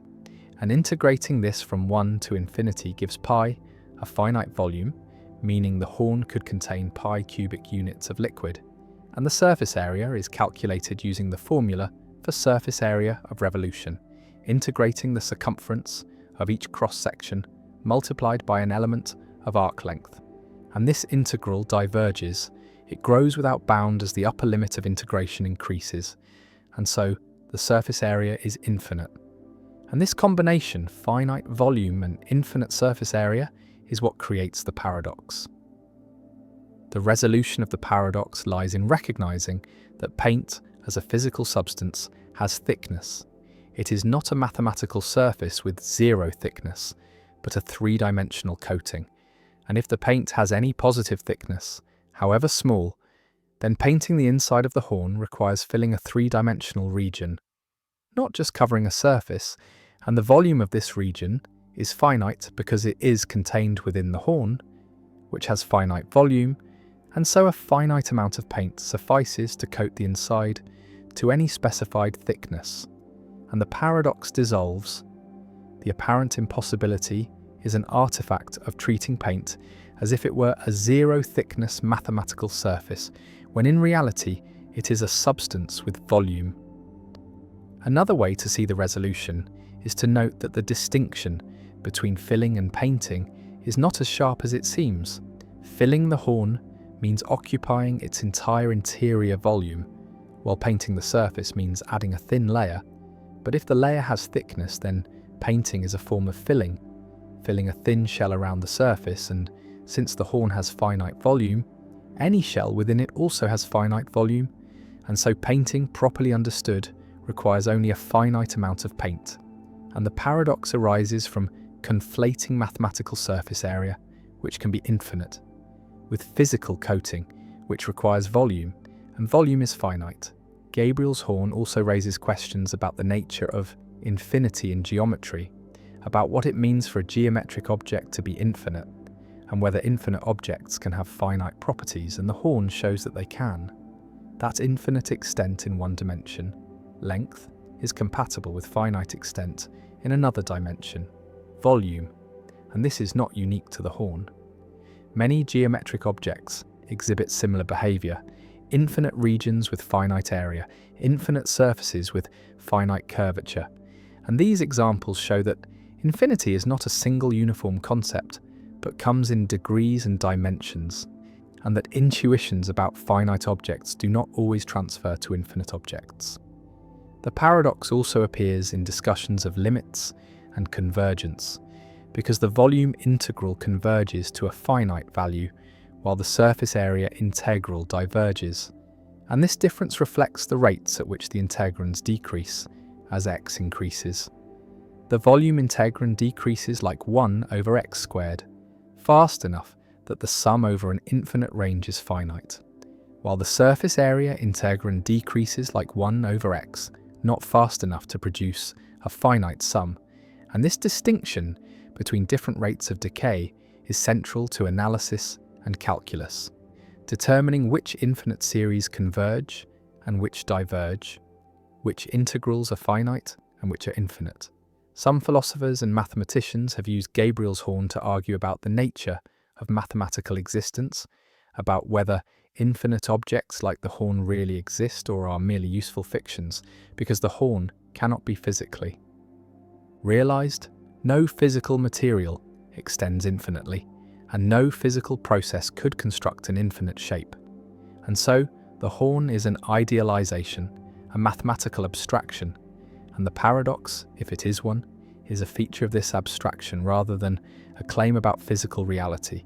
And integrating this from 1 to infinity gives pi a finite volume, meaning the horn could contain pi cubic units of liquid, and the surface area is calculated using the formula for surface area of revolution, integrating the circumference of each cross-section multiplied by an element of arc length. and this integral diverges. It grows without bound as the upper limit of integration increases, and so the surface area is infinite. And this combination, finite volume and infinite surface area, is what creates the paradox. The resolution of the paradox lies in recognizing that paint, as a physical substance, has thickness. It is not a mathematical surface with zero thickness, but a three-dimensional coating. And if the paint has any positive thickness, however small, then painting the inside of the horn requires filling a three-dimensional region, not just covering a surface, and the volume of this region is finite because it is contained within the horn, which has finite volume, and so a finite amount of paint suffices to coat the inside to any specified thickness, and the paradox dissolves. The apparent impossibility is an artifact of treating paint as if it were a zero-thickness mathematical surface, when in reality it is a substance with volume. Another way to see the resolution is to note that the distinction between filling and painting is not as sharp as it seems. Filling the horn means occupying its entire interior volume, while painting the surface means adding a thin layer. But if the layer has thickness, then painting is a form of filling a thin shell around the surface, and since the horn has finite volume, any shell within it also has finite volume, and so painting, properly understood, requires only a finite amount of paint. And the paradox arises from conflating mathematical surface area, which can be infinite, with physical coating, which requires volume, and volume is finite. Gabriel's horn also raises questions about the nature of infinity in geometry, about what it means for a geometric object to be infinite, and whether infinite objects can have finite properties, and the horn shows that they can. That infinite extent in one dimension, length, is compatible with finite extent in another dimension, volume, and this is not unique to the horn. Many geometric objects exhibit similar behavior: infinite regions with finite area, infinite surfaces with finite curvature. And these examples show that infinity is not a single uniform concept, but comes in degrees and dimensions, and that intuitions about finite objects do not always transfer to infinite objects. The paradox also appears in discussions of limits and convergence, because the volume integral converges to a finite value, while the surface area integral diverges, and this difference reflects the rates at which the integrands decrease as x increases. The volume integrand decreases like 1 over x squared, fast enough that the sum over an infinite range is finite, while the surface area integrand decreases like 1 over x, not fast enough to produce a finite sum, and this distinction between different rates of decay is central to analysis and calculus, determining which infinite series converge and which diverge, which integrals are finite and which are infinite. Some philosophers and mathematicians have used Gabriel's horn to argue about the nature of mathematical existence, about whether infinite objects like the horn really exist or are merely useful fictions, because the horn cannot be physically realized. No physical material extends infinitely, and no physical process could construct an infinite shape. And so, the horn is an idealization, a mathematical abstraction, and the paradox, if it is one, is a feature of this abstraction rather than a claim about physical reality.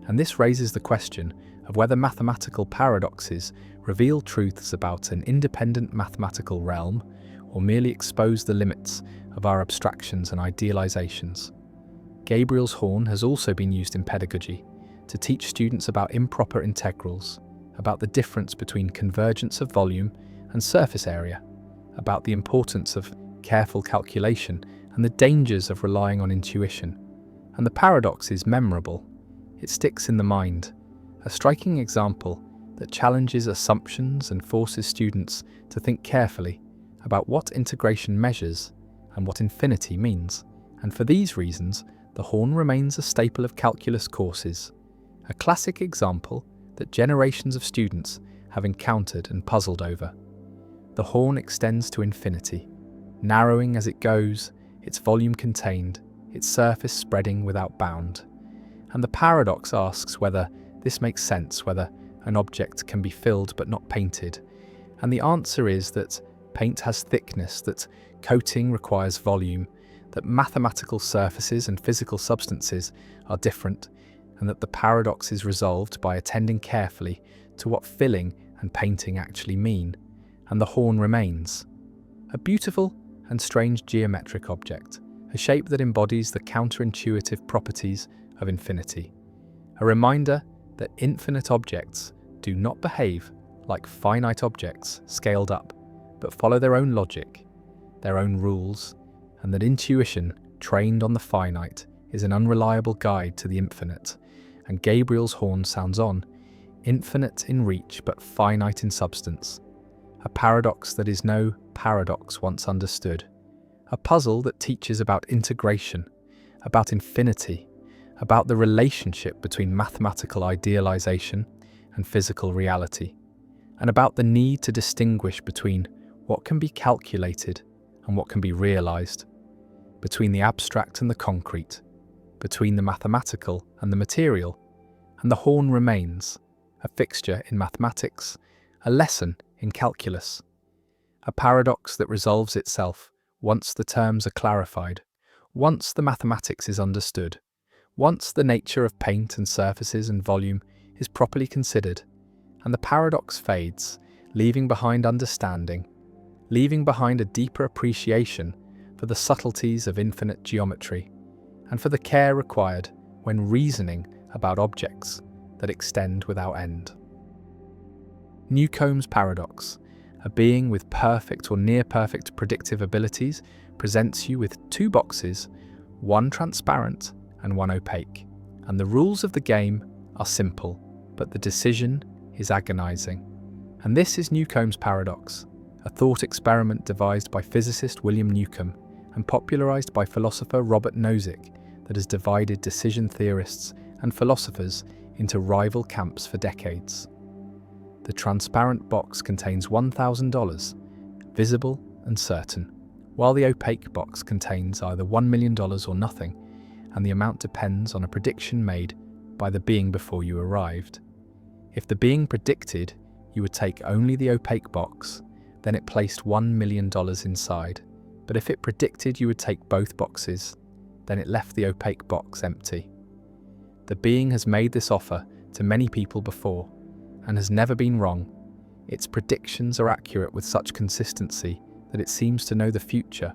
And this raises the question of whether mathematical paradoxes reveal truths about an independent mathematical realm or merely expose the limits of our abstractions and idealizations. Gabriel's horn has also been used in pedagogy to teach students about improper integrals, about the difference between convergence of volume and surface area, about the importance of careful calculation and the dangers of relying on intuition. And the paradox is memorable. It sticks in the mind, a striking example that challenges assumptions and forces students to think carefully about what integration measures and what infinity means. And for these reasons, the horn remains a staple of calculus courses, a classic example that generations of students have encountered and puzzled over. The horn extends to infinity, narrowing as it goes, its volume contained, its surface spreading without bound. And the paradox asks whether this makes sense whether an object can be filled but not painted. And the answer is that paint has thickness, that coating requires volume, that mathematical surfaces and physical substances are different, and that the paradox is resolved by attending carefully to what filling and painting actually mean, and the horn remains. A beautiful and strange geometric object, a shape that embodies the counterintuitive properties of infinity. A reminder that infinite objects do not behave like finite objects scaled up, but follow their own logic, their own rules, and that intuition trained on the finite is an unreliable guide to the infinite. And Gabriel's horn sounds on, infinite in reach but finite in substance. A paradox that is no paradox once understood. A puzzle that teaches about integration, about infinity, about the relationship between mathematical idealization and physical reality, and about the need to distinguish between what can be calculated and what can be realized, between the abstract and the concrete, between the mathematical and the material. And the horn remains, a fixture in mathematics, a lesson in calculus, a paradox that resolves itself once the terms are clarified, once the mathematics is understood, once the nature of paint and surfaces and volume is properly considered, and the paradox fades, leaving behind understanding, leaving behind a deeper appreciation for the subtleties of infinite geometry, and for the care required when reasoning about objects that extend without end. Newcomb's paradox, a being with perfect or near-perfect predictive abilities, presents you with two boxes, one transparent and one opaque. And the rules of the game are simple, but the decision is agonizing. And this is Newcomb's paradox, a thought experiment devised by physicist William Newcomb and popularized by philosopher Robert Nozick that has divided decision theorists and philosophers into rival camps for decades. The transparent box contains $1,000, visible and certain, while the opaque box contains either $1 million or nothing, and the amount depends on a prediction made by the being before you arrived. If the being predicted you would take only the opaque box, then it placed $1 million inside. But if it predicted you would take both boxes, then it left the opaque box empty. The being has made this offer to many people before, and has never been wrong. Its predictions are accurate with such consistency that it seems to know the future,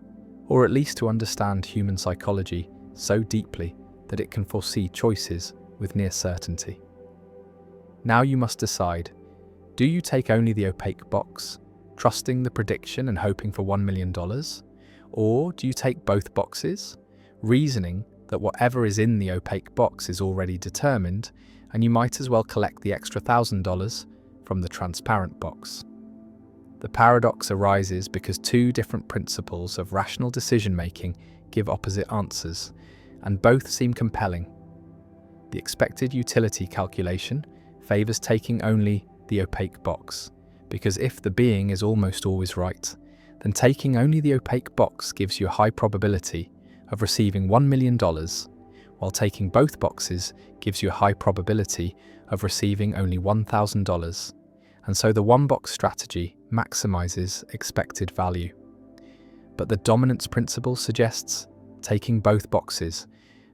or at least to understand human psychology so deeply that it can foresee choices with near certainty. Now you must decide, do you take only the opaque box, trusting the prediction and hoping for $1 million? Or do you take both boxes, reasoning that whatever is in the opaque box is already determined, and you might as well collect the extra $1,000 from the transparent box? The paradox arises because two different principles of rational decision-making give opposite answers, and both seem compelling. The expected utility calculation favors taking only the opaque box, because if the being is almost always right, then taking only the opaque box gives you a high probability of receiving $1 million, while taking both boxes gives you a high probability of receiving only $1,000. And so the one-box strategy maximizes expected value. But the dominance principle suggests taking both boxes,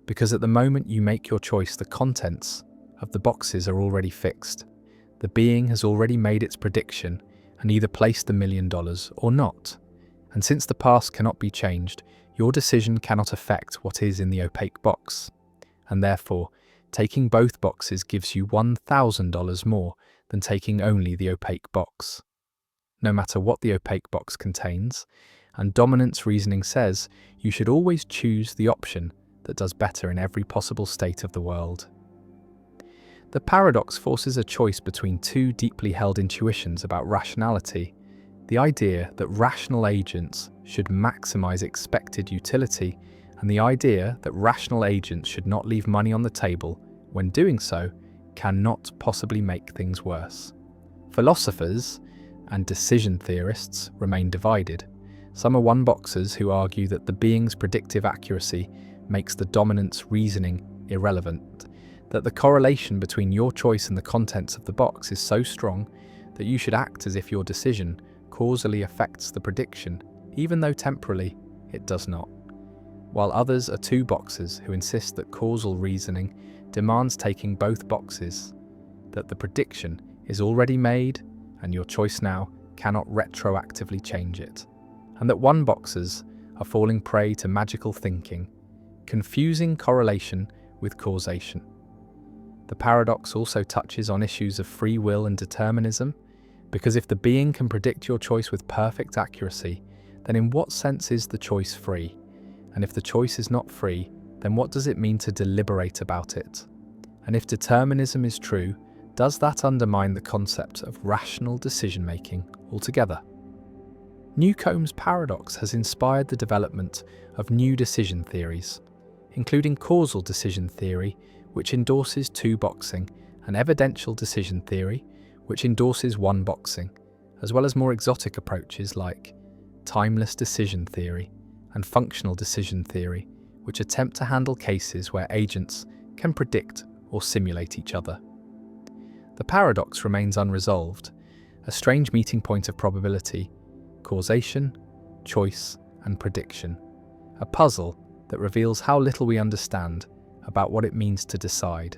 because at the moment you make your choice, the contents of the boxes are already fixed. The being has already made its prediction and either placed the $1 million or not. And since the past cannot be changed, your decision cannot affect what is in the opaque box. And therefore, taking both boxes gives you $1,000 more than taking only the opaque box. No matter what the opaque box contains, and dominance reasoning says you should always choose the option that does better in every possible state of the world. The paradox forces a choice between two deeply held intuitions about rationality: the idea that rational agents should maximize expected utility, and the idea that rational agents should not leave money on the table when doing so cannot possibly make things worse. Philosophers and decision theorists remain divided. Some are one-boxers who argue that the being's predictive accuracy makes the dominance reasoning irrelevant, that the correlation between your choice and the contents of the box is so strong that you should act as if your decision causally affects the prediction, even though temporally it does not. While others are two boxers who insist that causal reasoning demands taking both boxes, that the prediction is already made and your choice now cannot retroactively change it, and that one boxers are falling prey to magical thinking, confusing correlation with causation. The paradox also touches on issues of free will and determinism, because if the being can predict your choice with perfect accuracy, then in what sense is the choice free? And if the choice is not free, then what does it mean to deliberate about it? And if determinism is true, does that undermine the concept of rational decision-making altogether? Newcomb's paradox has inspired the development of new decision theories, including causal decision theory, which endorses two boxing, and evidential decision theory, which endorses one boxing, as well as more exotic approaches like timeless decision theory and functional decision theory, which attempt to handle cases where agents can predict or simulate each other. The paradox remains unresolved, a strange meeting point of probability, causation, choice, and prediction, a puzzle that reveals how little we understand about what it means to decide,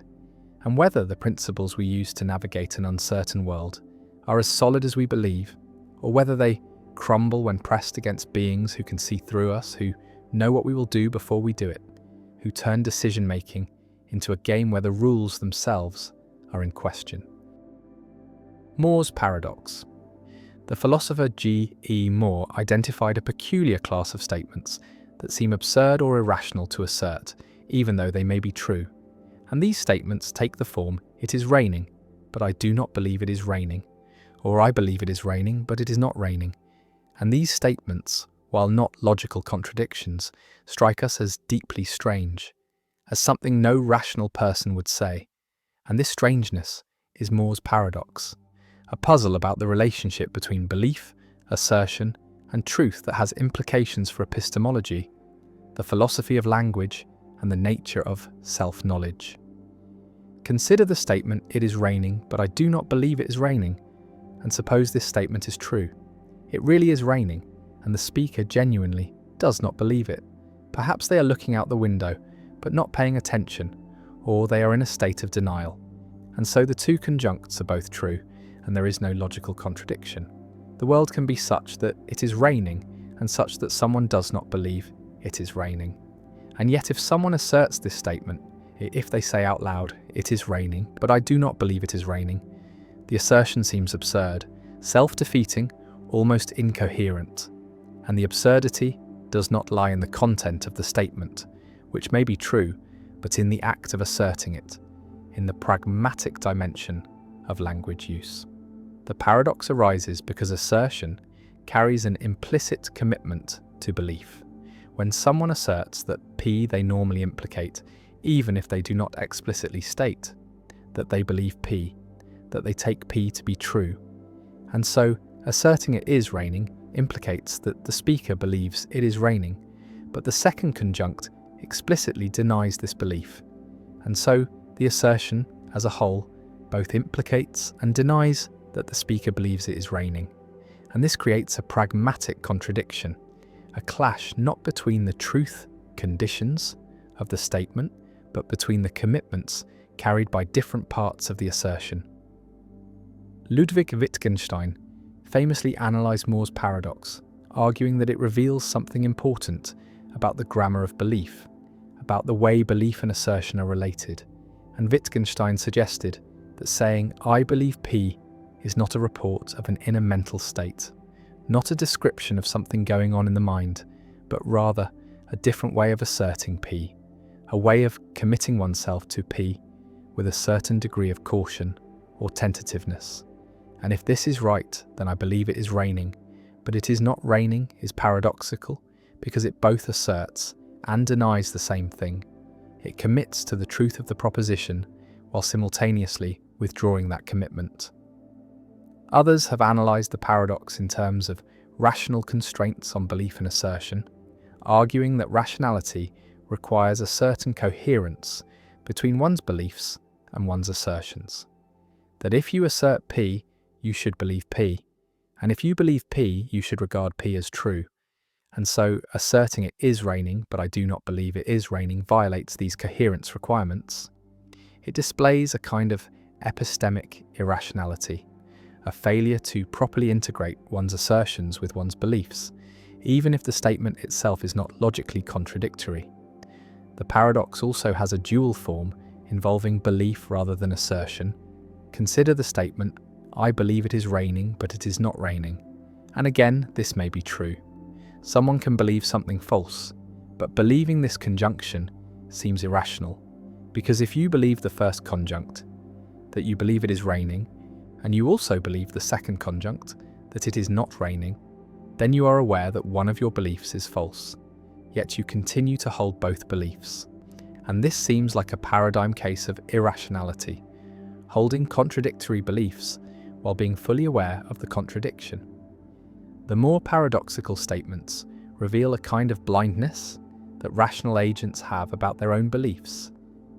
and whether the principles we use to navigate an uncertain world are as solid as we believe, or whether they crumble when pressed against beings who can see through us, who know what we will do before we do it, who turn decision-making into a game where the rules themselves are in question. Moore's paradox. The philosopher G.E. Moore identified a peculiar class of statements that seem absurd or irrational to assert, even though they may be true. And these statements take the form, "It is raining, but I do not believe it is raining," or "I believe it is raining, but it is not raining." And these statements, while not logical contradictions, strike us as deeply strange, as something no rational person would say. And this strangeness is Moore's paradox, a puzzle about the relationship between belief, assertion, and truth that has implications for epistemology, the philosophy of language, and the nature of self-knowledge. Consider the statement, "It is raining, but I do not believe it is raining," and suppose this statement is true. It really is raining, and the speaker genuinely does not believe it. Perhaps they are looking out the window, but not paying attention, or they are in a state of denial. And so the two conjuncts are both true, and there is no logical contradiction. The world can be such that it is raining, and such that someone does not believe it is raining. And yet if someone asserts this statement, if they say out loud, "It is raining, but I do not believe it is raining," the assertion seems absurd, self-defeating, almost incoherent. And the absurdity does not lie in the content of the statement, which may be true, but in the act of asserting it, in the pragmatic dimension of language use. The paradox arises because assertion carries an implicit commitment to belief. When someone asserts that P they normally implicate, even if they do not explicitly state that they believe P, that they take P to be true. And so, asserting it is raining implicates that the speaker believes it is raining, but the second conjunct explicitly denies this belief. And so, the assertion, as a whole, both implicates and denies that the speaker believes it is raining. And this creates a pragmatic contradiction, a clash not between the truth conditions of the statement, but between the commitments carried by different parts of the assertion. Ludwig Wittgenstein famously analysed Moore's paradox, arguing that it reveals something important about the grammar of belief, about the way belief and assertion are related. And Wittgenstein suggested that saying, "I believe P," is not a report of an inner mental state, not a description of something going on in the mind, but rather a different way of asserting P, a way of committing oneself to P with a certain degree of caution or tentativeness. And if this is right, then I believe it is raining, but it is not raining is paradoxical because it both asserts and denies the same thing. It commits to the truth of the proposition while simultaneously withdrawing that commitment. Others have analysed the paradox in terms of rational constraints on belief and assertion, arguing that rationality requires a certain coherence between one's beliefs and one's assertions. That if you assert P, you should believe P, and if you believe P, you should regard P as true. And so asserting it is raining, but I do not believe it is raining, violates these coherence requirements. It displays a kind of epistemic irrationality, a failure to properly integrate one's assertions with one's beliefs, even if the statement itself is not logically contradictory. The paradox also has a dual form involving belief rather than assertion. Consider the statement, I believe it is raining, but it is not raining. And again, this may be true. Someone can believe something false, but believing this conjunction seems irrational, because if you believe the first conjunct, that you believe it is raining, and you also believe the second conjunct, that it is not raining, then you are aware that one of your beliefs is false, yet you continue to hold both beliefs. And this seems like a paradigm case of irrationality, holding contradictory beliefs while being fully aware of the contradiction. The more paradoxical statements reveal a kind of blindness that rational agents have about their own beliefs.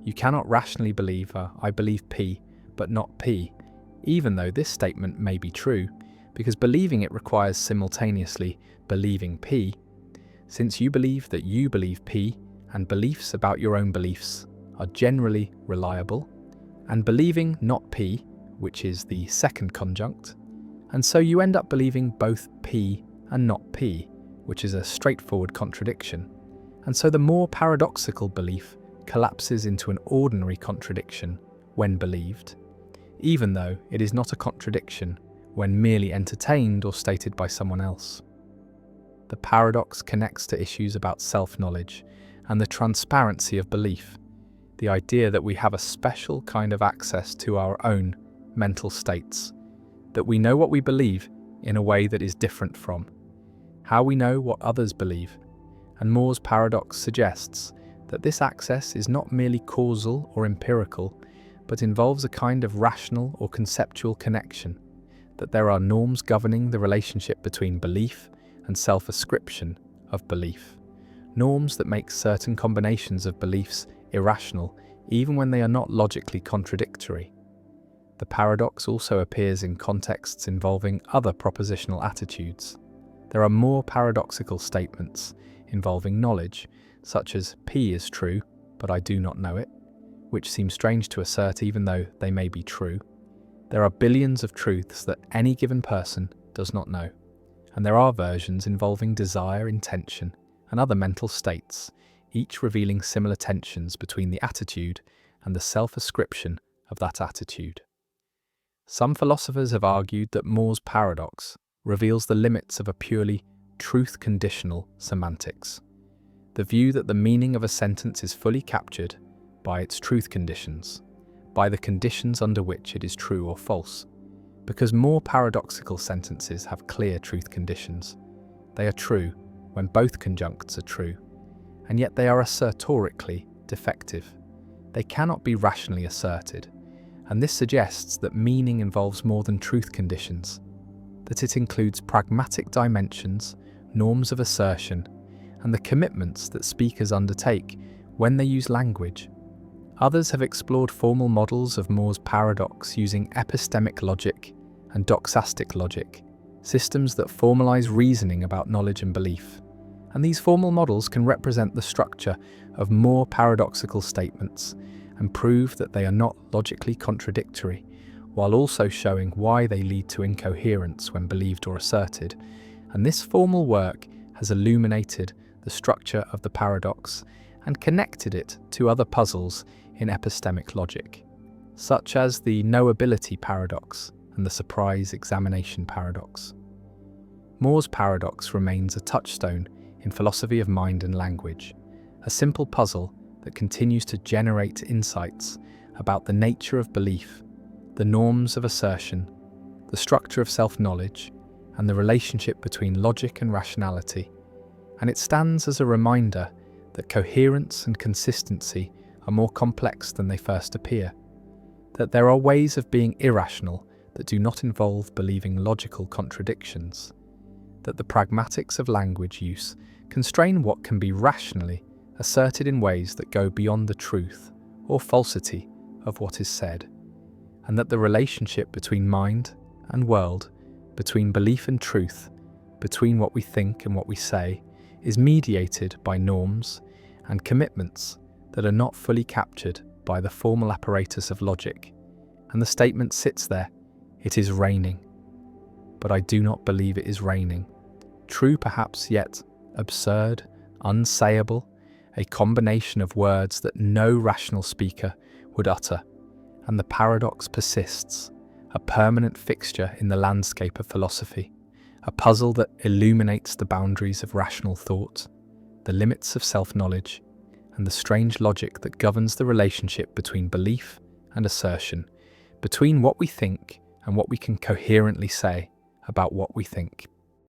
You cannot rationally believe I believe P, but not P, even though this statement may be true, because believing it requires simultaneously believing P. Since you believe that you believe P, and beliefs about your own beliefs are generally reliable, and believing not P, which is the second conjunct, and so you end up believing both P and not P, which is a straightforward contradiction. And so the more paradoxical belief collapses into an ordinary contradiction when believed, even though it is not a contradiction when merely entertained or stated by someone else. The paradox connects to issues about self-knowledge and the transparency of belief, the idea that we have a special kind of access to our own mental states, that we know what we believe in a way that is different from how we know what others believe. And Moore's paradox suggests that this access is not merely causal or empirical, but involves a kind of rational or conceptual connection, that there are norms governing the relationship between belief and self-ascription of belief, norms that make certain combinations of beliefs irrational even when they are not logically contradictory. The paradox also appears in contexts involving other propositional attitudes. There are more paradoxical statements involving knowledge, such as P is true, but I do not know it, which seem strange to assert even though they may be true. There are billions of truths that any given person does not know, and there are versions involving desire, intention, and other mental states, each revealing similar tensions between the attitude and the self-ascription of that attitude. Some philosophers have argued that Moore's paradox reveals the limits of a purely truth-conditional semantics, the view that the meaning of a sentence is fully captured by its truth conditions, by the conditions under which it is true or false. Because more paradoxical sentences have clear truth conditions, they are true when both conjuncts are true, and yet they are assertorically defective. They cannot be rationally asserted, and this suggests that meaning involves more than truth conditions, that it includes pragmatic dimensions, norms of assertion, and the commitments that speakers undertake when they use language. Others have explored formal models of Moore's paradox using epistemic logic and doxastic logic, systems that formalize reasoning about knowledge and belief. And these formal models can represent the structure of more paradoxical statements and prove that they are not logically contradictory, while also showing why they lead to incoherence when believed or asserted. And this formal work has illuminated the structure of the paradox and connected it to other puzzles in epistemic logic, such as the knowability paradox and the surprise examination paradox. Moore's paradox remains a touchstone in philosophy of mind and language, a simple puzzle that continues to generate insights about the nature of belief, the norms of assertion, the structure of self-knowledge, and the relationship between logic and rationality. And it stands as a reminder that coherence and consistency are more complex than they first appear, that there are ways of being irrational that do not involve believing logical contradictions, that the pragmatics of language use constrain what can be rationally asserted in ways that go beyond the truth or falsity of what is said, and that the relationship between mind and world, between belief and truth, between what we think and what we say, is mediated by norms and commitments that are not fully captured by the formal apparatus of logic. And the statement sits there: it is raining. But I do not believe it is raining. True perhaps, yet absurd, unsayable, a combination of words that no rational speaker would utter. And the paradox persists, a permanent fixture in the landscape of philosophy, a puzzle that illuminates the boundaries of rational thought, the limits of self-knowledge, and the strange logic that governs the relationship between belief and assertion, between what we think and what we can coherently say about what we think.